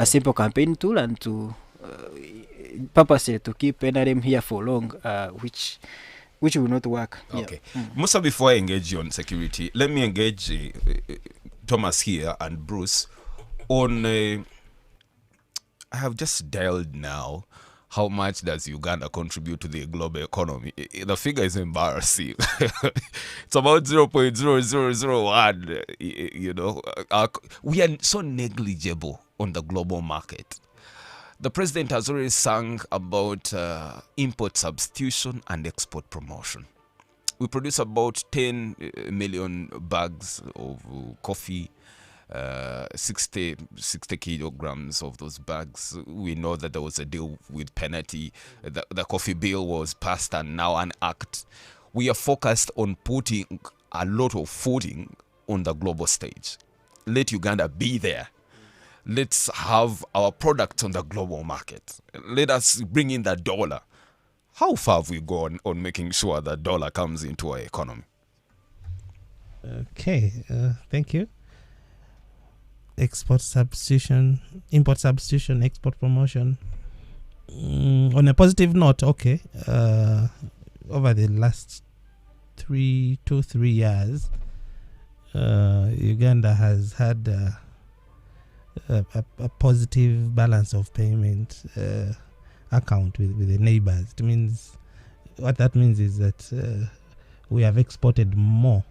simple campaign tool, and to purposely to keep NRM here for long, which will not work. Okay. Musa, before I engage you on security, let me engage Thomas here and Bruce on I have just dialed now. How much does Uganda contribute to the global economy? The figure is embarrassing. It's about 0.0001. You know, we are so negligible on the global market. The president has already sung about import substitution and export promotion. We produce about 10 million bags of coffee. 60 kilograms of those bags. We know that there was a deal with penalty. The coffee bill was passed and now an act. We are focused on putting a lot of footing on the global stage. Let Uganda be there. Let's have our products on the global market. Let us bring in the dollar. How far have we gone on making sure the dollar comes into our economy? Okay, thank you. Export substitution, import substitution, export promotion. On a positive note, okay, over the last 3 years, Uganda has had a positive balance of payment account with the neighbors. It means, what that means is that we have exported more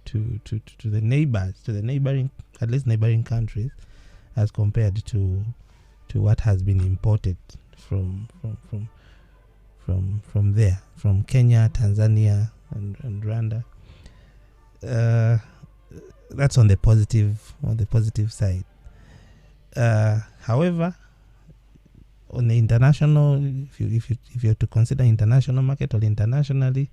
to the neighbors, to the neighboring, at least neighboring countries, as compared to what has been imported from there, from Kenya, Tanzania, and Rwanda. That's on the positive side. However, on the international, if you're to consider international market or internationally,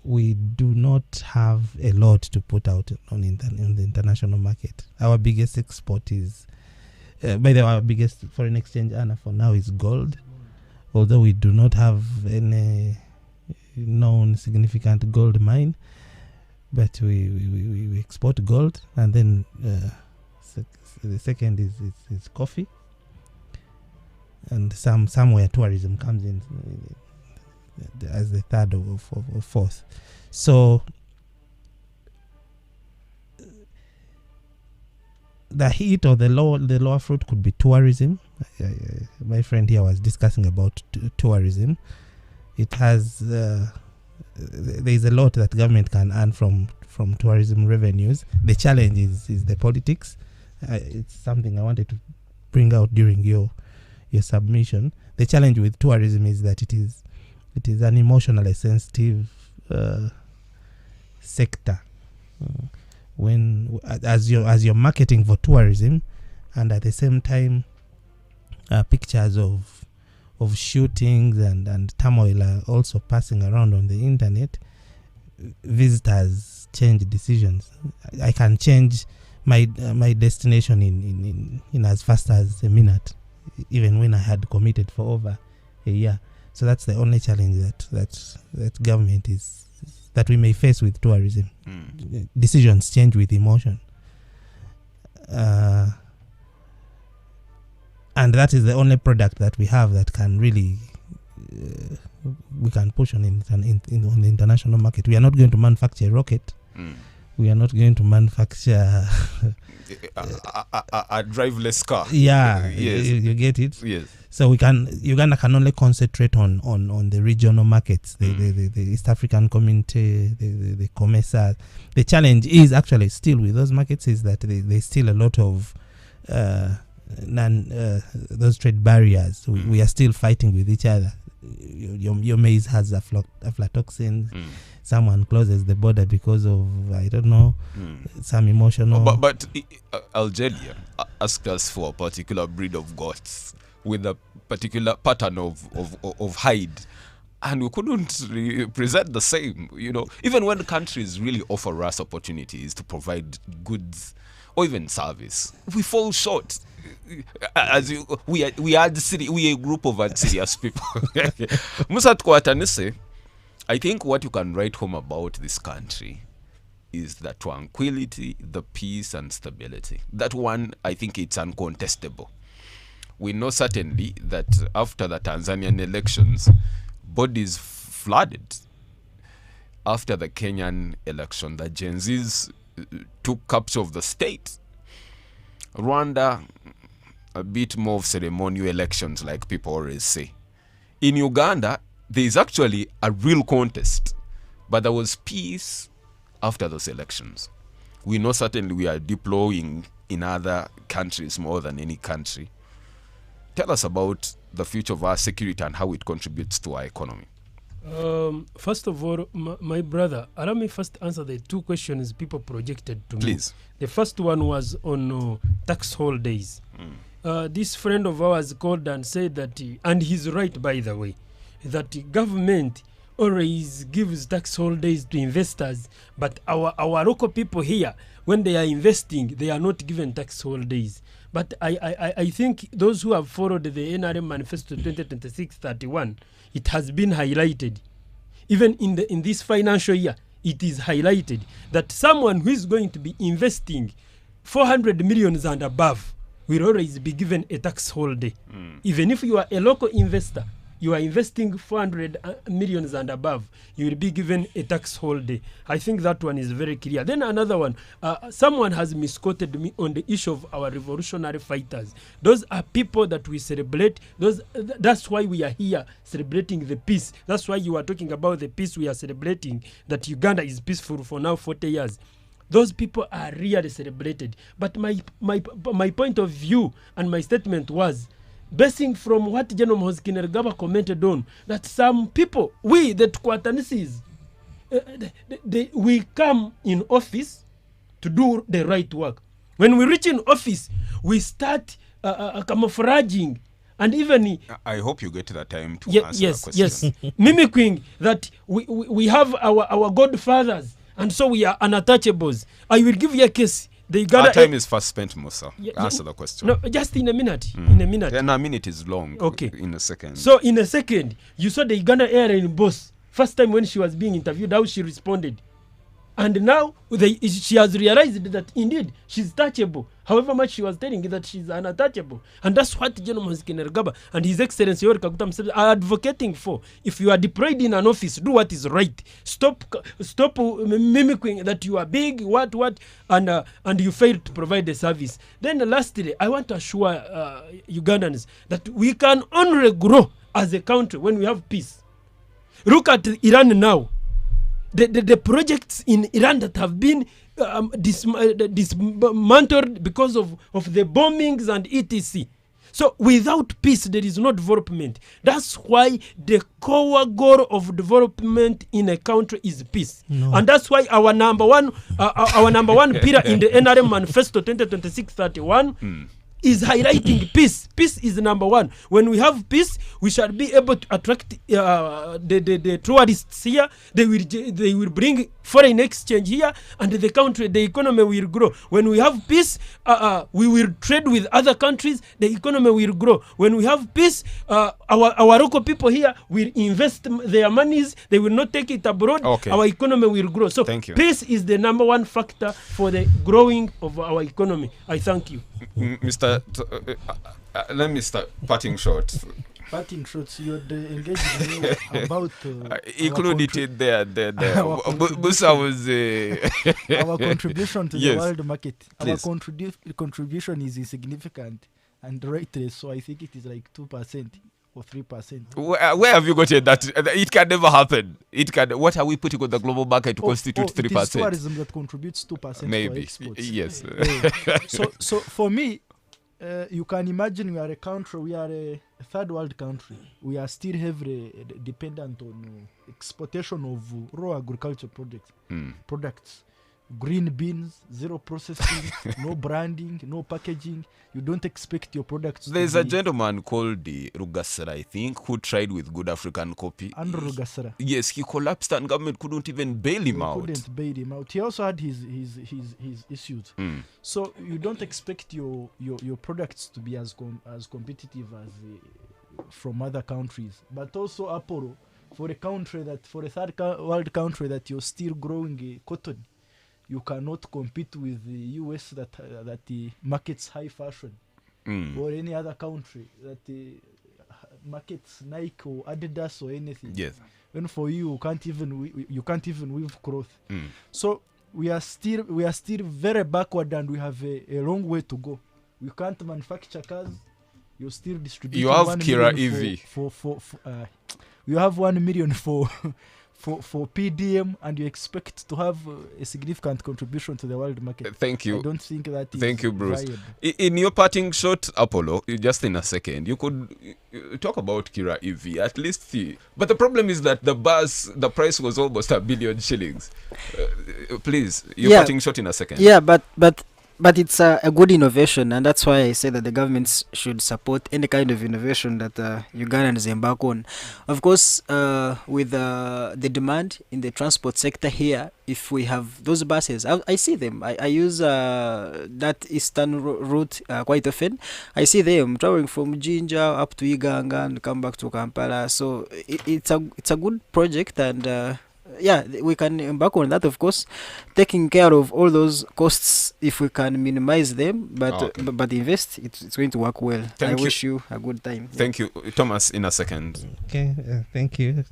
we do not have a lot to put out on the international market. Our biggest export is, by the way, our biggest foreign exchange earner for now is gold, although we do not have any known significant gold mine, but we export gold, and then the second is coffee, and somewhere tourism comes in as the third or fourth. So the heat or the lower fruit could be tourism. My friend here was discussing about tourism. It has there is a lot that government can earn from tourism revenues. The challenge is the politics. It's something I wanted to bring out during your submission. The challenge with tourism is that it is an emotionally sensitive sector. When as you're marketing for tourism, and at the same time pictures of shootings and turmoil are also passing around on the internet, visitors change decisions. I can change my destination in as fast as a minute, even when I had committed for over a year. So that's the only challenge that government that we may face with tourism. Decisions change with emotion, and that is the only product that we have that can really we can push on on the international market. We are not going to manufacture a rocket. We are not going to manufacture a driveless car. Yeah, yes. You get it. Yes. So Uganda can only concentrate on the regional markets, the East African community, the COMESA. The challenge is actually still with those markets is that there's still a lot of those trade barriers. We are still fighting with each other. Your maize has aflatoxins. Someone closes the border because of, I don't know, some emotional... But Algeria asked us for a particular breed of goats with a particular pattern of hide, and we couldn't present the same. Even when countries really offer us opportunities to provide goods or even service, we fall short. We are a group of serious people. Musa Tukwatanise, I think what you can write home about this country is the tranquility, the peace and stability. That one, I think it's uncontestable. We know certainly that after the Tanzanian elections, bodies flooded. After the Kenyan election, the Gen Zs took capture of the state. Rwanda, a bit more of ceremonial elections, like people always say. In Uganda, there is actually a real contest, but there was peace after those elections. We know certainly we are deploying in other countries more than any country. Tell us about the future of our security and how it contributes to our economy. First of all, my brother, allow me first answer the two questions people projected to me. Please. The first one was on tax holidays. This friend of ours called and said that, and he's right by the way, that the government always gives tax holidays to investors, but our local people here, when they are investing, they are not given tax holidays. But I think those who have followed the NRM Manifesto 2026-31, it has been highlighted. Even in this financial year, it is highlighted that someone who is going to be investing 400 millions and above will always be given a tax holiday. Even if you are a local investor, you are investing 400 millions and above, you will be given a tax holiday. I think that one is very clear. Then another one, someone has misquoted me on the issue of our revolutionary fighters. Those are people that we celebrate. That's why we are here celebrating the peace. That's why you are talking about the peace we are celebrating, that Uganda is peaceful for now 40 years. Those people are really celebrated. But my point of view and my statement was, basing from what General Mhozi commented on, that some people, we, the Tukwatanisis, we come in office to do the right work. When we reach in office, we start camouflaging And even I hope you get the time to answer yes, the question. yes, mimicking that we have our godfathers, and so we are unattachables. I will give you a case. Our time is fast spent, Musa. Answer the question. No, just in a minute. In a minute. Then a minute is long. Okay. In a second. So in a second, you saw the Uganda airline boss first time when she was being interviewed, how she responded. And now she has realized that indeed she's touchable. However much she was telling that she's unattachable. And that's what General Kinerugaba and His Excellency Yoweri Kaguta Museveni are advocating for. If you are deployed in an office, do what is right. Stop mimicking that you are big, and you failed to provide the service. Then lastly, I want to assure Ugandans that we can only grow as a country when we have peace. Look at Iran now. The projects in Iran that have been dismantled because of the bombings and etc. So without peace, there is no development. That's why the core goal of development in a country is peace. No. And that's why our number one pillar in the NRM Manifesto 2026-31 is highlighting peace. Peace is number one. When we have peace, we shall be able to attract the tourists here. They will bring foreign exchange here, and the economy will grow. When we have peace, we will trade with other countries. The economy will grow. When we have peace, our local people here will invest their monies. They will not take it abroad. Okay. Our economy will grow. So peace is the number one factor for the growing of our economy. I thank you. Mr. Let me start parting short. Parting shots, you're engaging me about include it in there. Musa was our contribution to the world market. Please. Our contribution is insignificant and rightly so. I think it is like 2% or 3%. Where have you gotten that? It can never happen. What are we putting on the global market to constitute 3%? It is tourism that contributes 2% Maybe. to exports. Yes. So for me, you can imagine we are a country, we are a third world country. We are still heavily dependent on exportation of raw agriculture products. Green beans, zero processing, no branding, no packaging. You don't expect your products. There's a gentleman called Rugasara, I think, who tried with good African coffee. Andrew Rugasara. Yes, he collapsed and government couldn't even bail him out. Couldn't bail him out. He also had his issues. So you don't expect your products to be as competitive as from other countries. But also Apollo, for a third world country that you're still growing cotton, you cannot compete with the US that markets high fashion, or any other country that markets Nike or Adidas or anything. Yes. And for you can't even weave cloth. So we are still very backward, and we have a long way to go. We can't manufacture cars. You're still distributing. You have Kira EV. You have 1 million for PDM, and you expect to have a significant contribution to the world market. Thank you. I don't think that is Thank you, Bruce. viable. In your parting shot, Apollo, just in a second, you could talk about Kira EV, at least. But the problem is that the price was almost $1 billion shillings. Please, your parting shot in a second. Yeah, but it's a good innovation, and that's why I say that the governments should support any kind of innovation that Ugandans embark on. Of course, with the demand in the transport sector here, if we have those buses, I see them. I use that eastern route quite often. I see them traveling from Jinja up to Iganga and come back to Kampala. So it's a good project, and we can embark on that, of course, taking care of all those costs if we can minimize them, but invest, it's going to work well. I wish you a good time. Thank you. Thomas, in a second. Okay, thank you.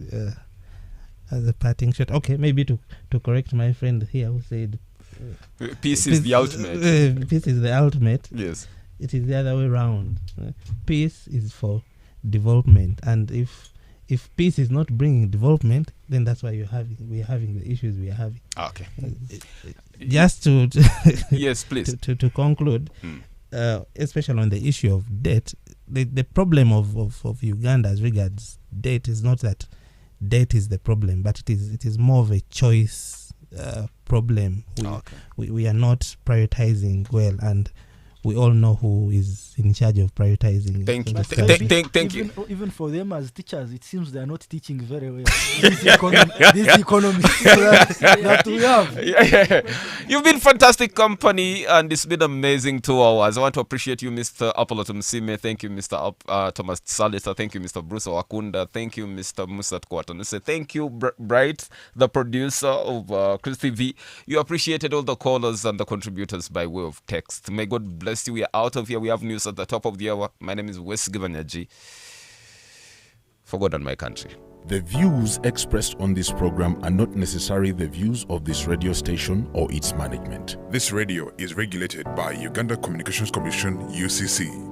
As a parting shot, okay, maybe to correct my friend here who said peace is the ultimate. Peace is the ultimate. Yes. It is the other way around. Peace is for development, and if peace is not bringing development, then that's why we are having the issues we are having. Okay. Just to yes, please. To conclude, especially on the issue of debt, the problem of Uganda as regards debt is not that debt is the problem, but it is more of a choice problem. We are not prioritizing well, and we all know who is in charge of prioritizing. Thank you. the Thank you. Even for them as teachers, it seems they are not teaching very well. This economists that we have. Yeah. You've been fantastic company, and it's been amazing 2 hours. I want to appreciate you, Mr. Apollo Tumsime. Thank you, Mr. Thomas Salisa. Thank you, Mr. Bruce Wakunda. Thank you, Mr. Musat Kwatanuse. Thank you, Bright, the producer of Chris TV. You appreciated all the callers and the contributors by way of text. May God bless you. We are out of here. We have news at the top of the hour. My name is Wes Givanyaji. For God and my country. The views expressed on this program are not necessarily the views of this radio station or its management. This radio is regulated by Uganda Communications Commission, UCC.